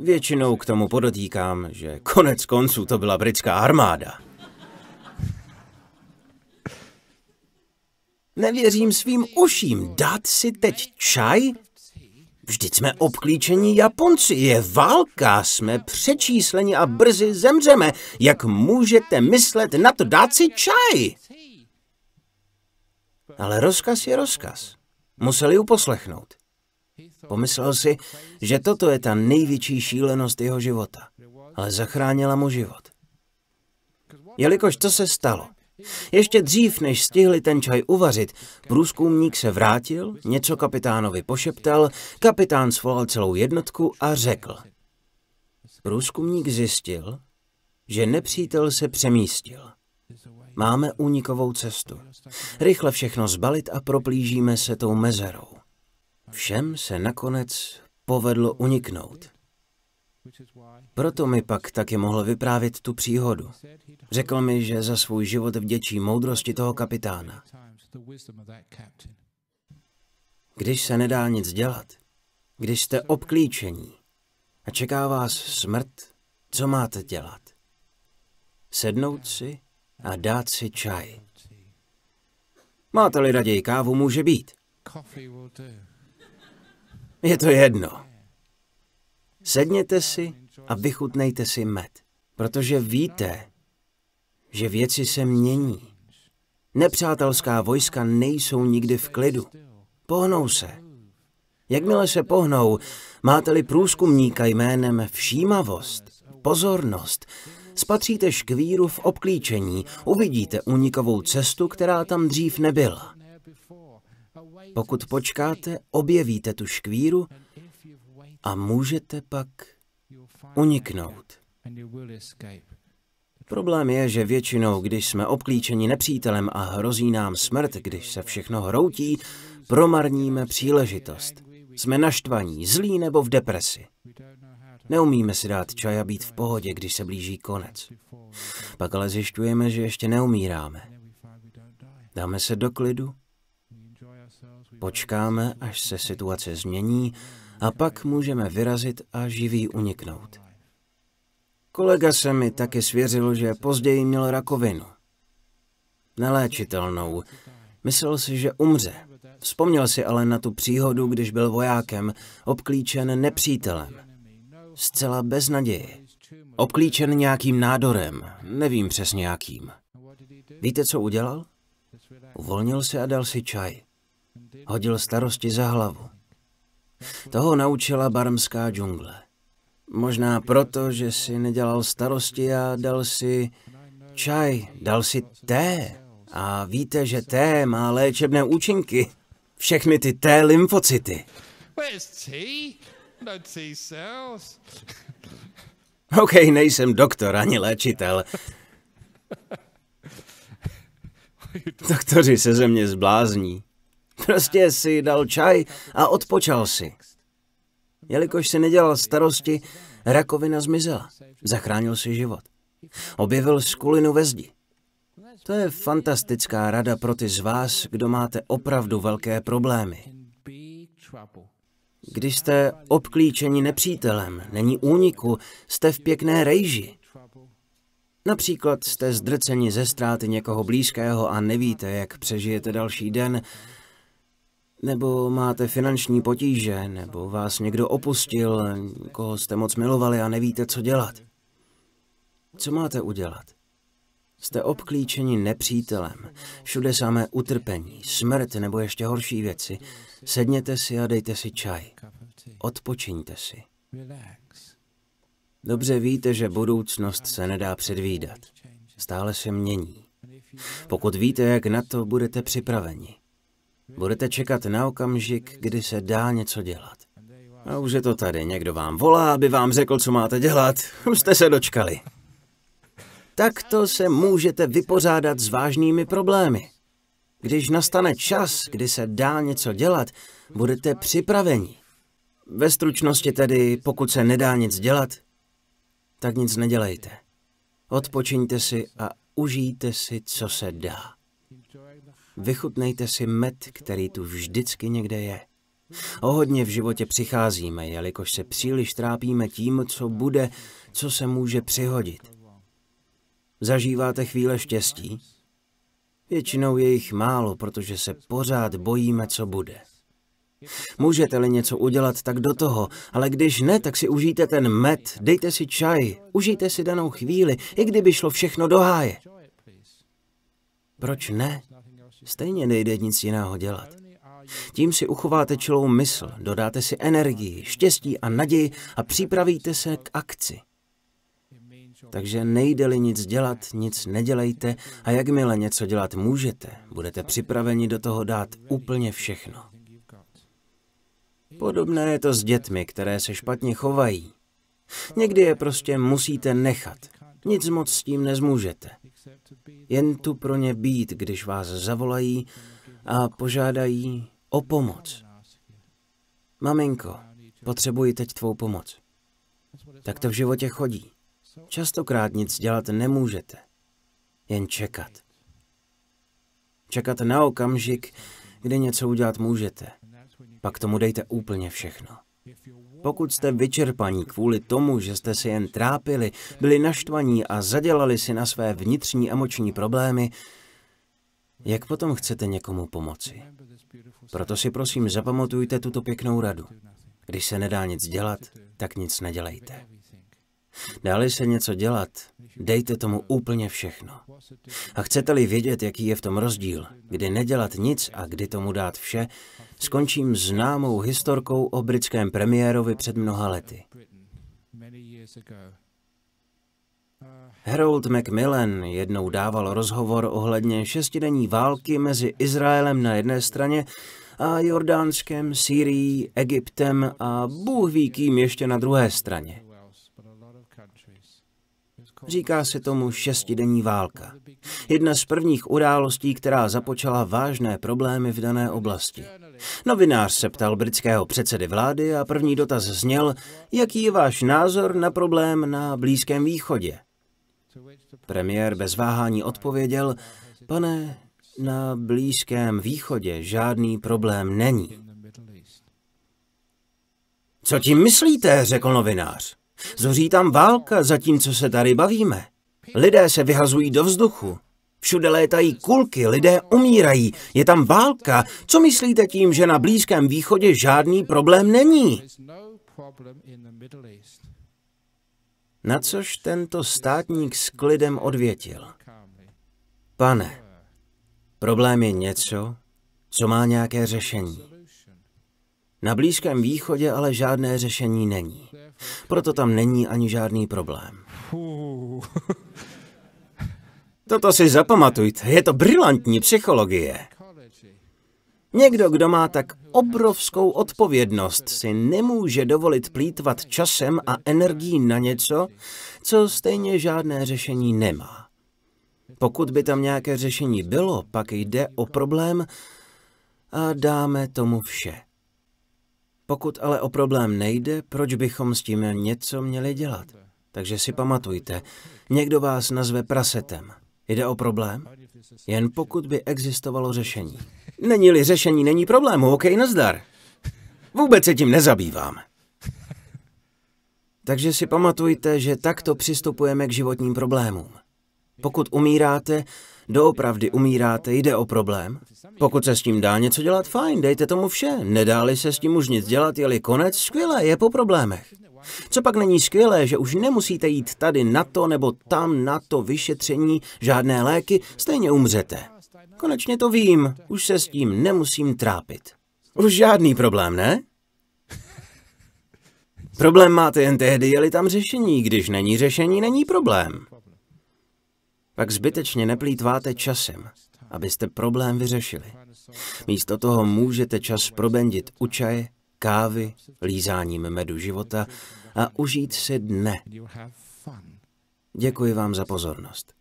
Většinou k tomu podotýkám, že konec konců to byla britská armáda. Nevěřím svým uším, dát si teď čaj? Vždyť jsme obklíčení Japonci, je válka, jsme přečísleni a brzy zemřeme. Jak můžete myslet na to dát si čaj? Ale rozkaz je rozkaz. Museli uposlechnout. Pomyslel si, že toto je ta největší šílenost jeho života, ale zachránila mu život. Jelikož to se stalo, ještě dřív, než stihli ten čaj uvařit, průzkumník se vrátil, něco kapitánovi pošeptal, kapitán svolal celou jednotku a řekl. Průzkumník zjistil, že nepřítel se přemístil. Máme únikovou cestu. Rychle všechno zbalit a proplížíme se tou mezerou. Všem se nakonec povedlo uniknout. Proto mi pak taky mohl vyprávět tu příhodu. Řekl mi, že za svůj život vděčí moudrosti toho kapitána. Když se nedá nic dělat, když jste obklíčení a čeká vás smrt, co máte dělat? Sednout si a dát si čaj. Máte-li raději kávu, může být. Je to jedno. Sedněte si a vychutnejte si med, protože víte, že věci se mění. Nepřátelská vojska nejsou nikdy v klidu. Pohnou se. Jakmile se pohnou, máte-li průzkumníka jménem všímavost, pozornost, spatříte škvíru v obklíčení, uvidíte únikovou cestu, která tam dřív nebyla. Pokud počkáte, objevíte tu škvíru a můžete pak uniknout. Problém je, že většinou, když jsme obklíčeni nepřítelem a hrozí nám smrt, když se všechno hroutí, promarníme příležitost. Jsme naštvaní, zlí nebo v depresi. Neumíme si dát čaj a být v pohodě, když se blíží konec. Pak ale zjišťujeme, že ještě neumíráme. Dáme se do klidu, počkáme, až se situace změní a pak můžeme vyrazit a živí uniknout. Kolega se mi taky svěřil, že později měl rakovinu. Neléčitelnou. Myslel si, že umře. Vzpomněl si ale na tu příhodu, když byl vojákem, obklíčen nepřítelem. Zcela bez naděje. Obklíčen nějakým nádorem, nevím přesně jakým. Víte, co udělal? Uvolnil se a dal si čaj. Hodil starosti za hlavu. Toho naučila barmská džungle. Možná proto, že si nedělal starosti a dal si čaj, dal si té. A víte, že té má léčebné účinky. Všechny ty té lymfocyty. OK, nejsem doktor ani léčitel. Doktoři se ze mě zblázní. Prostě si dal čaj a odpočal si. Jelikož si nedělal starosti, rakovina zmizela. Zachránil si život. Objevil skulinu ve zdi. To je fantastická rada pro ty z vás, kdo máte opravdu velké problémy. Když jste obklíčeni nepřítelem, není úniku, jste v pěkné rejži. Například jste zdrceni ze ztráty někoho blízkého a nevíte, jak přežijete další den, nebo máte finanční potíže, nebo vás někdo opustil, koho jste moc milovali a nevíte, co dělat. Co máte udělat? Jste obklíčeni nepřítelem, všude samé utrpení, smrt nebo ještě horší věci. Sedněte si a dejte si čaj. Odpočiňte si. Dobře víte, že budoucnost se nedá předvídat. Stále se mění. Pokud víte, jak na to, budete připraveni. Budete čekat na okamžik, kdy se dá něco dělat. A už je to tady. Někdo vám volá, aby vám řekl, co máte dělat. Už jste se dočkali. Takto se můžete vypořádat s vážnými problémy. Když nastane čas, kdy se dá něco dělat, budete připraveni. Ve stručnosti tedy, pokud se nedá nic dělat, tak nic nedělejte. Odpočiňte si a užijte si, co se dá. Vychutnejte si med, který tu vždycky někde je. O hodně v životě přicházíme, jelikož se příliš trápíme tím, co bude, co se může přihodit. Zažíváte chvíle štěstí? Většinou je jich málo, protože se pořád bojíme, co bude. Můžete-li něco udělat, tak do toho, ale když ne, tak si užijte ten med, dejte si čaj, užijte si danou chvíli, i kdyby šlo všechno do háje. Proč ne? Stejně nejde nic jiného dělat. Tím si uchováte čilou mysl, dodáte si energii, štěstí a naději a připravíte se k akci. Takže nejde-li nic dělat, nic nedělejte a jakmile něco dělat můžete, budete připraveni do toho dát úplně všechno. Podobné je to s dětmi, které se špatně chovají. Někdy je prostě musíte nechat. Nic moc s tím nezmůžete. Jen tu pro ně být, když vás zavolají a požádají o pomoc. Maminko, potřebuji teď tvou pomoc. Tak to v životě chodí. Častokrát nic dělat nemůžete. Jen čekat. Čekat na okamžik, kdy něco udělat můžete. Pak tomu dejte úplně všechno. Pokud jste vyčerpaní kvůli tomu, že jste se jen trápili, byli naštvaní a zadělali si na své vnitřní emoční problémy, jak potom chcete někomu pomoci? Proto si prosím zapamatujte tuto pěknou radu. Když se nedá nic dělat, tak nic nedělejte. Dá-li se něco dělat, dejte tomu úplně všechno. A chcete-li vědět, jaký je v tom rozdíl, kdy nedělat nic a kdy tomu dát vše, skončím známou historkou o britském premiérovi před mnoha lety. Harold Macmillan jednou dával rozhovor ohledně 6denní války mezi Izraelem na jedné straně a Jordánskem, Sýrií, Egyptem a Bůh ví kým ještě na druhé straně. Říká se tomu 6denní válka. Jedna z prvních událostí, která započala vážné problémy v dané oblasti. Novinář se ptal britského předsedy vlády a první dotaz zněl, jaký je váš názor na problém na Blízkém východě. Premiér bez váhání odpověděl, pane, na Blízkém východě žádný problém není. Co tím myslíte, řekl novinář. Zoří tam válka, zatímco se tady bavíme. Lidé se vyhazují do vzduchu. Všude létají kulky, lidé umírají. Je tam válka. Co myslíte tím, že na Blízkém východě žádný problém není? Na což tento státník s klidem odvětil. Pane, problém je něco, co má nějaké řešení. Na Blízkém východě ale žádné řešení není. Proto tam není ani žádný problém. Toto si zapamatujte, je to brilantní psychologie. Někdo, kdo má tak obrovskou odpovědnost, si nemůže dovolit plýtvat časem a energií na něco, co stejně žádné řešení nemá. Pokud by tam nějaké řešení bylo, pak jde o problém a dáme tomu vše. Pokud ale o problém nejde, proč bychom s tím něco měli dělat? Takže si pamatujte, někdo vás nazve prasetem. Jde o problém? Jen pokud by existovalo řešení. Není-li řešení, není problému, OK, nazdar. Vůbec se tím nezabývám. Takže si pamatujte, že takto přistupujeme k životním problémům. Pokud umíráte, doopravdy umíráte, jde o problém. Pokud se s tím dá něco dělat, fajn, dejte tomu vše. Nedá-li se s tím už nic dělat, je-li konec, skvělé, je po problémech. Co pak není skvělé, že už nemusíte jít tady na to nebo tam na to vyšetření, žádné léky, stejně umřete. Konečně to vím, už se s tím nemusím trápit. Už žádný problém, ne? Problém máte jen tehdy, je-li tam řešení, když není řešení, není problém. Pak zbytečně neplýtváte časem, abyste problém vyřešili. Místo toho můžete čas probendit u čaje, kávy, lízáním medu života a užít si dne. Děkuji vám za pozornost.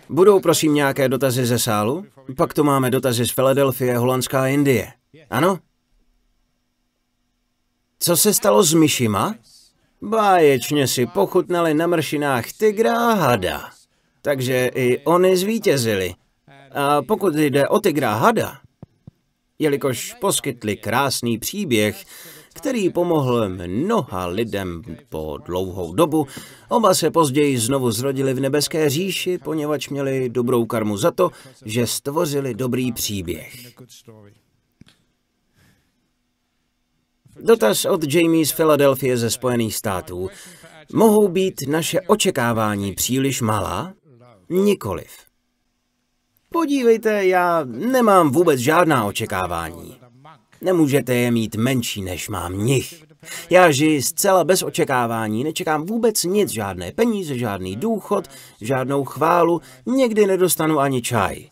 Budou prosím nějaké dotazy ze sálu? Pak tu máme dotazy z Filadelfie, Holandská Indie. Ano? Co se stalo s myšima? Báječně si pochutnali na mršinách tygra a hada. Takže i oni zvítězili. A pokud jde o tygra a hada, jelikož poskytli krásný příběh, který pomohl mnoha lidem po dlouhou dobu, oba se později znovu zrodili v nebeské říši, poněvadž měli dobrou karmu za to, že stvořili dobrý příběh. Dotaz od Jamie z Filadelfie ze Spojených států. Mohou být naše očekávání příliš malá? Nikoliv. Podívejte, já nemám vůbec žádná očekávání. Nemůžete je mít menší, než mám mnich. Já žiji zcela bez očekávání, nečekám vůbec nic, žádné peníze, žádný důchod, žádnou chválu, někdy nedostanu ani čaj.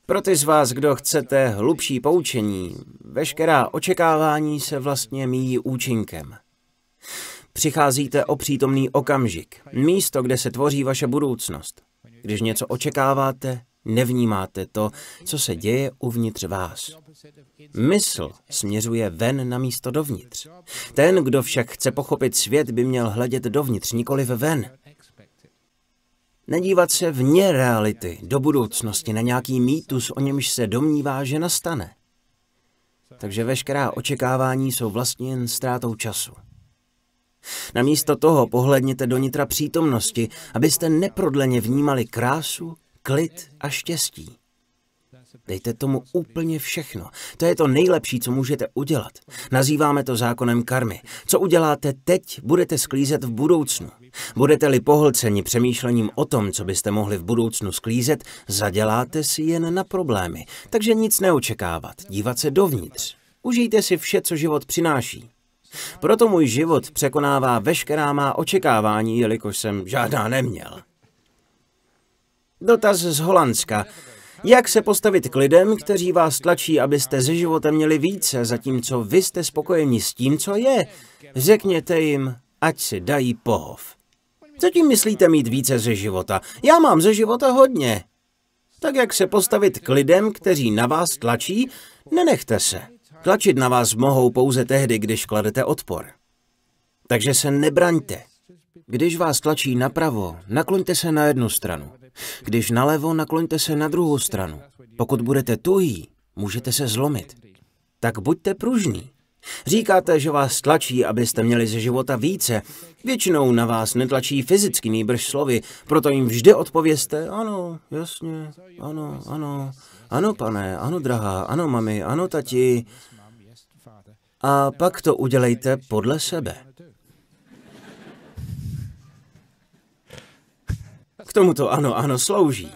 Pro ty z vás, kdo chcete hlubší poučení, veškerá očekávání se vlastně míjí účinkem. Přicházíte o přítomný okamžik, místo, kde se tvoří vaše budoucnost. Když něco očekáváte, nevnímáte to, co se děje uvnitř vás. Mysl směřuje ven na místo dovnitř. Ten, kdo však chce pochopit svět, by měl hledět dovnitř, nikoliv ven. Nedívat se vně reality, do budoucnosti, na nějaký mýtus, o němž se domnívá, že nastane. Takže veškerá očekávání jsou vlastně jen ztrátou času. Namísto toho pohledněte do nitra přítomnosti, abyste neprodleně vnímali krásu, klid a štěstí. Dejte tomu úplně všechno. To je to nejlepší, co můžete udělat. Nazýváme to zákonem karmy. Co uděláte teď, budete sklízet v budoucnu. Budete-li pohlceni přemýšlením o tom, co byste mohli v budoucnu sklízet, zaděláte si jen na problémy. Takže nic neočekávat, dívat se dovnitř. Užijte si vše, co život přináší. Proto můj život překonává veškerá má očekávání, jelikož jsem žádná neměl. Dotaz z Holandska. Jak se postavit k lidem, kteří vás tlačí, abyste ze života měli více, zatímco vy jste spokojeni s tím, co je? Řekněte jim, ať si dají pohov. Co tím myslíte mít více ze života? Já mám ze života hodně. Tak jak se postavit k lidem, kteří na vás tlačí? Nenechte se. Tlačit na vás mohou pouze tehdy, když kladete odpor. Takže se nebraňte. Když vás tlačí napravo, nakloňte se na jednu stranu. Když nalevo, nakloňte se na druhou stranu. Pokud budete tuhý, můžete se zlomit. Tak buďte pružní. Říkáte, že vás tlačí, abyste měli ze života více. Většinou na vás netlačí fyzicky, nýbrž slovy, proto jim vždy odpovězte, ano, jasně, ano, ano, Ano, pane, ano, drahá, ano, mami, ano, tati. A pak to udělejte podle sebe. K tomu to ano, ano slouží.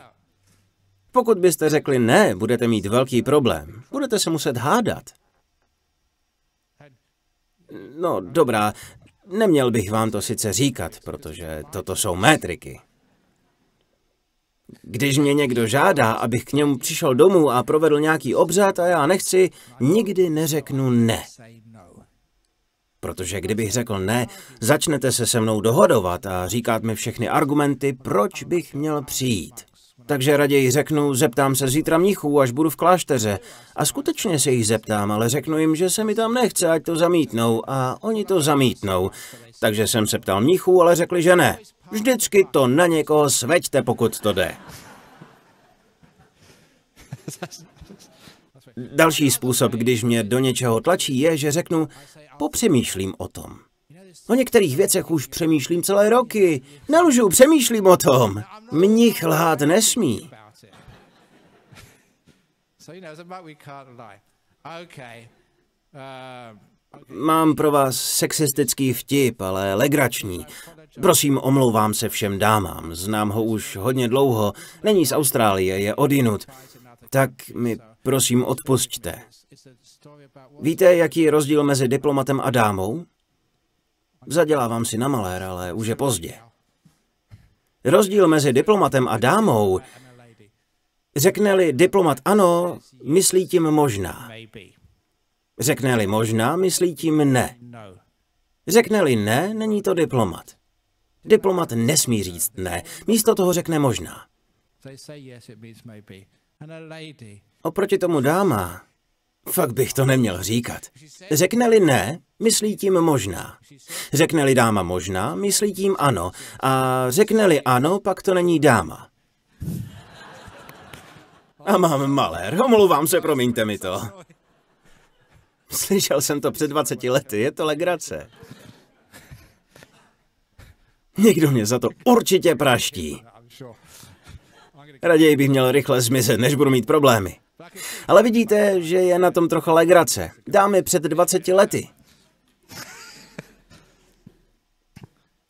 Pokud byste řekli ne, budete mít velký problém. Budete se muset hádat. No, dobrá, neměl bych vám to sice říkat, protože toto jsou mé triky. Když mě někdo žádá, abych k němu přišel domů a provedl nějaký obřad a já nechci, nikdy neřeknu ne. Protože kdybych řekl ne, začnete se mnou dohodovat a říkat mi všechny argumenty, proč bych měl přijít. Takže raději řeknu, zeptám se zítra mnichů, až budu v klášteře. A skutečně se jich zeptám, ale řeknu jim, že se mi tam nechce, ať to zamítnou. A oni to zamítnou. Takže jsem se ptal mnichů, ale řekli, že ne. Vždycky to na někoho sveďte, pokud to jde. Další způsob, když mě do něčeho tlačí, je, že řeknu, popřemýšlím o tom. O některých věcech už přemýšlím celé roky. Nelžu, přemýšlím o tom. Mnich lhát nesmí. Mám pro vás sexistický vtip, ale legrační. Prosím, omlouvám se všem dámám. Znám ho už hodně dlouho. Není z Austrálie, je odjinud. Tak mi prosím odpusťte. Víte, jaký je rozdíl mezi diplomatem a dámou? Zadělávám si na malér, ale už je pozdě. Rozdíl mezi diplomatem a dámou. Řekne-li diplomat ano, myslí tím možná. Řekne-li možná, myslí tím ne. Řekne-li ne, není to diplomat. Diplomat nesmí říct ne, místo toho řekne možná. Oproti tomu dáma, fakt bych to neměl říkat. Řekne-li ne, myslí tím možná. Řekne-li dáma možná, myslí tím ano. A řekne-li ano, pak to není dáma. A mám malér, omlouvám se, promiňte mi to. Slyšel jsem to před 20 lety, je to legrace. Někdo mě za to určitě praští. Raději bych měl rychle zmizet, než budu mít problémy. Ale vidíte, že je na tom trocha legrace. Dámy před 20 lety.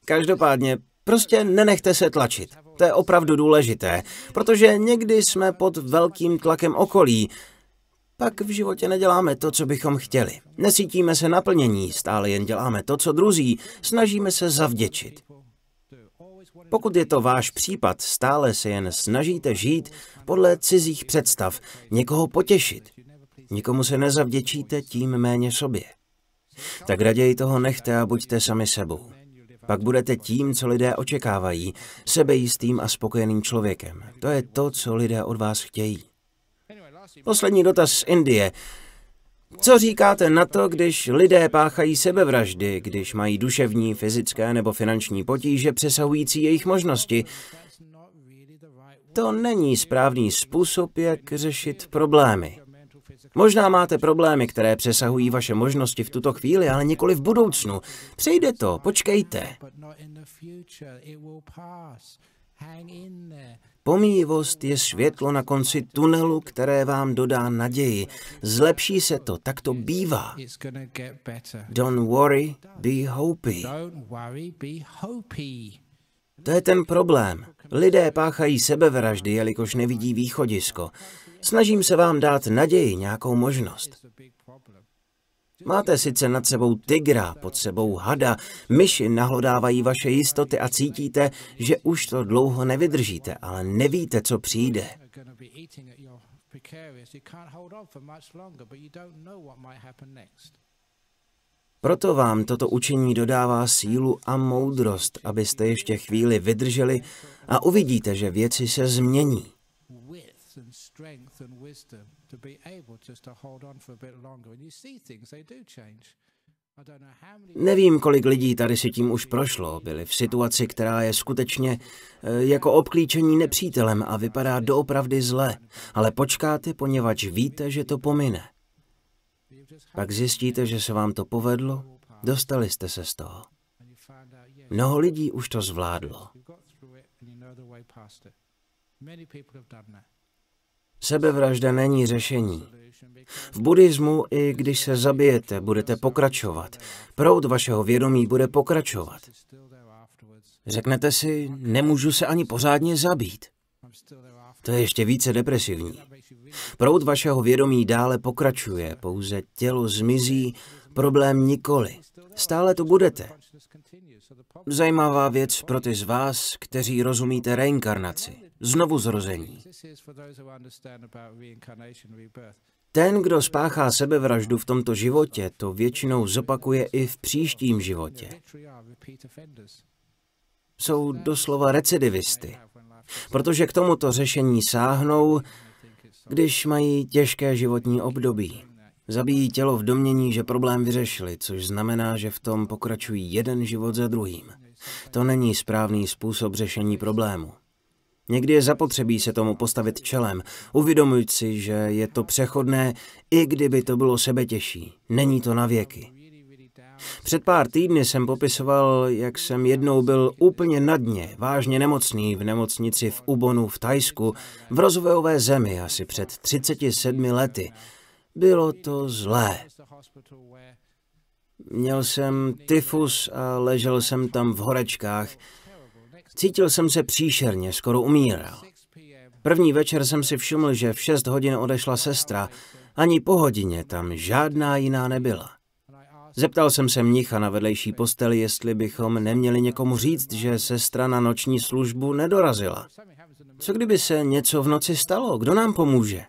Každopádně, prostě nenechte se tlačit. To je opravdu důležité, protože někdy jsme pod velkým tlakem okolí. Pak v životě neděláme to, co bychom chtěli. Necítíme se naplnění, stále jen děláme to, co druzí, snažíme se zavděčit. Pokud je to váš případ, stále se jen snažíte žít podle cizích představ, někoho potěšit. Nikomu se nezavděčíte, tím méně sobě. Tak raději toho nechte a buďte sami sebou. Pak budete tím, co lidé očekávají, sebejistým a spokojeným člověkem. To je to, co lidé od vás chtějí. Poslední dotaz z Indie. Co říkáte na to, když lidé páchají sebevraždy, když mají duševní, fyzické nebo finanční potíže přesahující jejich možnosti? To není správný způsob, jak řešit problémy. Možná máte problémy, které přesahují vaše možnosti v tuto chvíli, ale nikoli v budoucnu. Přejde to, počkejte. Pomíjivost je světlo na konci tunelu, které vám dodá naději. Zlepší se to, tak to bývá. Don't worry, be hopey. To je ten problém. Lidé páchají sebevraždy, jelikož nevidí východisko. Snažím se vám dát naději, nějakou možnost. Máte sice nad sebou tygra, pod sebou hada, myši nahlodávají vaše jistoty a cítíte, že už to dlouho nevydržíte, ale nevíte, co přijde. Proto vám toto učení dodává sílu a moudrost, abyste ještě chvíli vydrželi a uvidíte, že věci se změní. Nevím, kolik lidí tady si tím už prošlo. Byli v situaci, která je skutečně jako obklíčení nepřítelem a vypadá doopravdy zle. Ale počkáte, poněvadž víte, že to pomine. Pak zjistíte, že se vám to povedlo, dostali jste se z toho. Mnoho lidí už to zvládlo. Sebevražda není řešení. V buddhismu, i když se zabijete, budete pokračovat. Proud vašeho vědomí bude pokračovat. Řeknete si, nemůžu se ani pořádně zabít. To je ještě více depresivní. Proud vašeho vědomí dále pokračuje, pouze tělo zmizí, problém nikoli. Stále tu budete. Zajímavá věc pro ty z vás, kteří rozumíte reinkarnaci, znovuzrození. Ten, kdo spáchá sebevraždu v tomto životě, to většinou zopakuje i v příštím životě. Jsou doslova recidivisty, protože k tomuto řešení sáhnou, když mají těžké životní období. Zabijí tělo v domnění, že problém vyřešili, což znamená, že v tom pokračují jeden život za druhým. To není správný způsob řešení problému. Někdy je zapotřebí se tomu postavit čelem, uvědomit si, že je to přechodné, i kdyby to bylo sebetěžší. Není to na věky. Před pár týdny jsem popisoval, jak jsem jednou byl úplně na dně, vážně nemocný v nemocnici v Ubonu v Thajsku, v rozvojové zemi asi před 37 lety. Bylo to zlé. Měl jsem tyfus a ležel jsem tam v horečkách. Cítil jsem se příšerně, skoro umíral. První večer jsem si všiml, že v 6 hodin odešla sestra. Ani po hodině tam žádná jiná nebyla. Zeptal jsem se mnicha na vedlejší posteli, jestli bychom neměli někomu říct, že sestra na noční službu nedorazila. Co kdyby se něco v noci stalo? Kdo nám pomůže?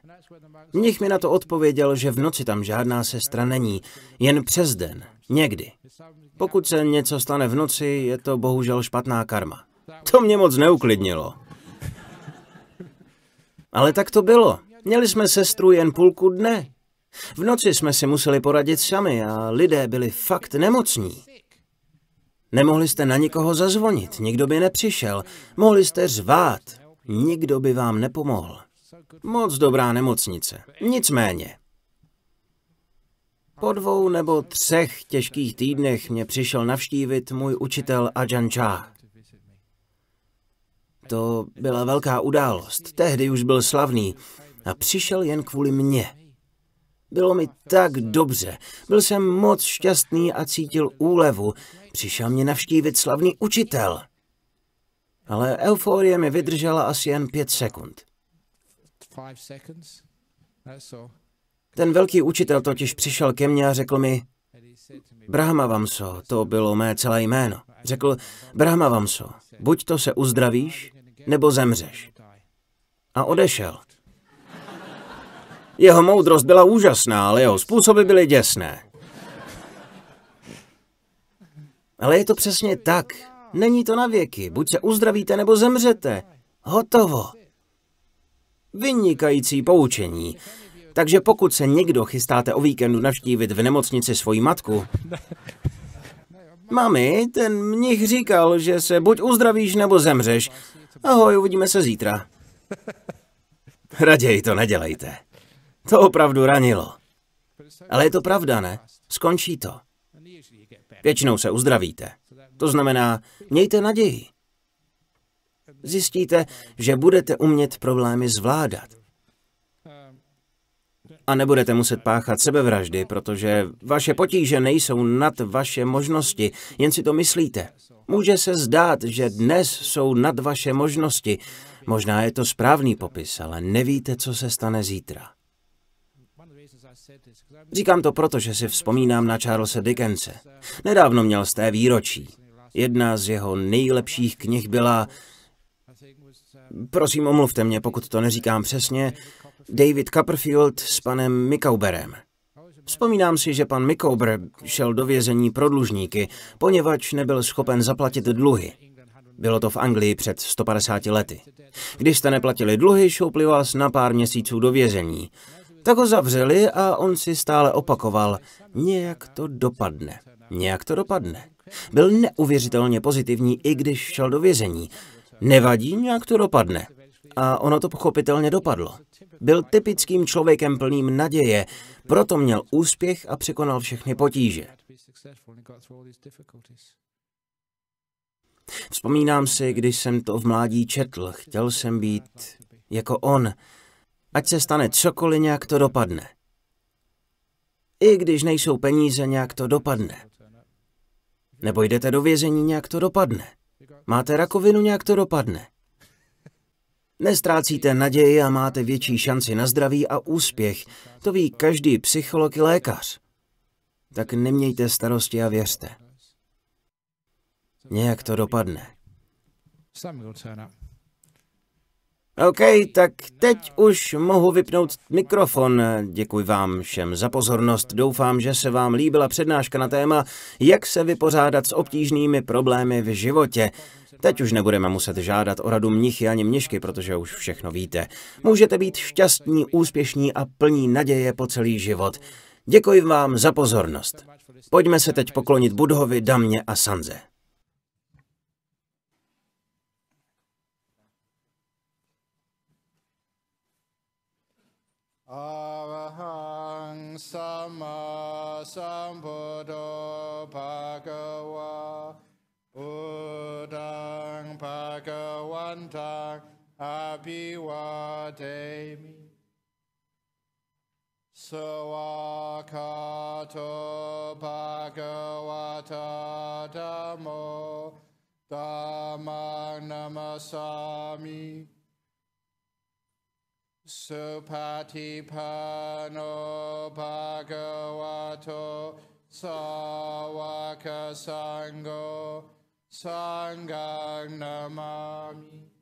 Mnich mi na to odpověděl, že v noci tam žádná sestra není, jen přes den, někdy. Pokud se něco stane v noci, je to bohužel špatná karma. To mě moc neuklidnilo. Ale tak to bylo. Měli jsme sestru jen půlku dne. V noci jsme si museli poradit sami a lidé byli fakt nemocní. Nemohli jste na nikoho zazvonit, nikdo by nepřišel. Mohli jste řvát, nikdo by vám nepomohl. Moc dobrá nemocnice. Nicméně. Po 2 nebo 3 těžkých týdnech mě přišel navštívit můj učitel Ajahn Chah. To byla velká událost. Tehdy už byl slavný a přišel jen kvůli mně. Bylo mi tak dobře. Byl jsem moc šťastný a cítil úlevu. Přišel mě navštívit slavný učitel. Ale euforie mi vydržela asi jen 5 sekund. Ten velký učitel totiž přišel ke mně a řekl mi: Brahmavamso, to bylo mé celé jméno. Řekl: Brahmavamso, buď to se uzdravíš, nebo zemřeš. A odešel. Jeho moudrost byla úžasná, ale jeho způsoby byly děsné. Ale je to přesně tak. Není to na věky. Buď se uzdravíte, nebo zemřete. Hotovo. Vynikající poučení. Takže pokud se někdo chystáte o víkendu navštívit v nemocnici svoji matku... Mami, ten mnich říkal, že se buď uzdravíš, nebo zemřeš. Ahoj, uvidíme se zítra. Raději to nedělejte. To opravdu ranilo. Ale je to pravda, ne? Skončí to. Většinou se uzdravíte. To znamená, mějte naději. Zjistíte, že budete umět problémy zvládat. A nebudete muset páchat sebevraždy, protože vaše potíže nejsou nad vaše možnosti, jen si to myslíte. Může se zdát, že dnes jsou nad vaše možnosti. Možná je to správný popis, ale nevíte, co se stane zítra. Říkám to proto, že si vzpomínám na Charlese Dickense. Nedávno měl z té výročí. Jedna z jeho nejlepších knih byla... Prosím, omluvte mě, pokud to neříkám přesně... David Copperfield s panem Micawberem. Vzpomínám si, že pan Micawber šel do vězení pro dlužníky, poněvadž nebyl schopen zaplatit dluhy. Bylo to v Anglii před 150 lety. Když jste neplatili dluhy, šoupli vás na pár měsíců do vězení. Tak ho zavřeli a on si stále opakoval, nějak to dopadne, nějak to dopadne. Byl neuvěřitelně pozitivní, i když šel do vězení. Nevadí, nějak to dopadne. A ono to pochopitelně dopadlo. Byl typickým člověkem plným naděje, proto měl úspěch a překonal všechny potíže. Vzpomínám si, když jsem to v mládí četl, chtěl jsem být jako on. Ať se stane cokoliv, nějak to dopadne. I když nejsou peníze, nějak to dopadne. Nebo jdete do vězení, nějak to dopadne. Máte rakovinu, nějak to dopadne. Nestrácíte naději a máte větší šanci na zdraví a úspěch. To ví každý psycholog i lékař. Tak nemějte starosti a věřte. Nějak to dopadne. OK, tak teď už mohu vypnout mikrofon. Děkuji vám všem za pozornost. Doufám, že se vám líbila přednáška na téma, jak se vypořádat s obtížnými problémy v životě. Teď už nebudeme muset žádat o radu mnichy ani mnišky, protože už všechno víte. Můžete být šťastní, úspěšní a plní naděje po celý život. Děkuji vám za pozornost. Pojďme se teď poklonit Budhovi, Damě a Sanze. Arahang Sama Sambuddho Bhagava Buddhang Bhagavantang Abhivademi Sawakato Bhagavata Dhammo Dhammang Namasami Supatipano Bhagavato Sawaka Sangho Sanghang Namami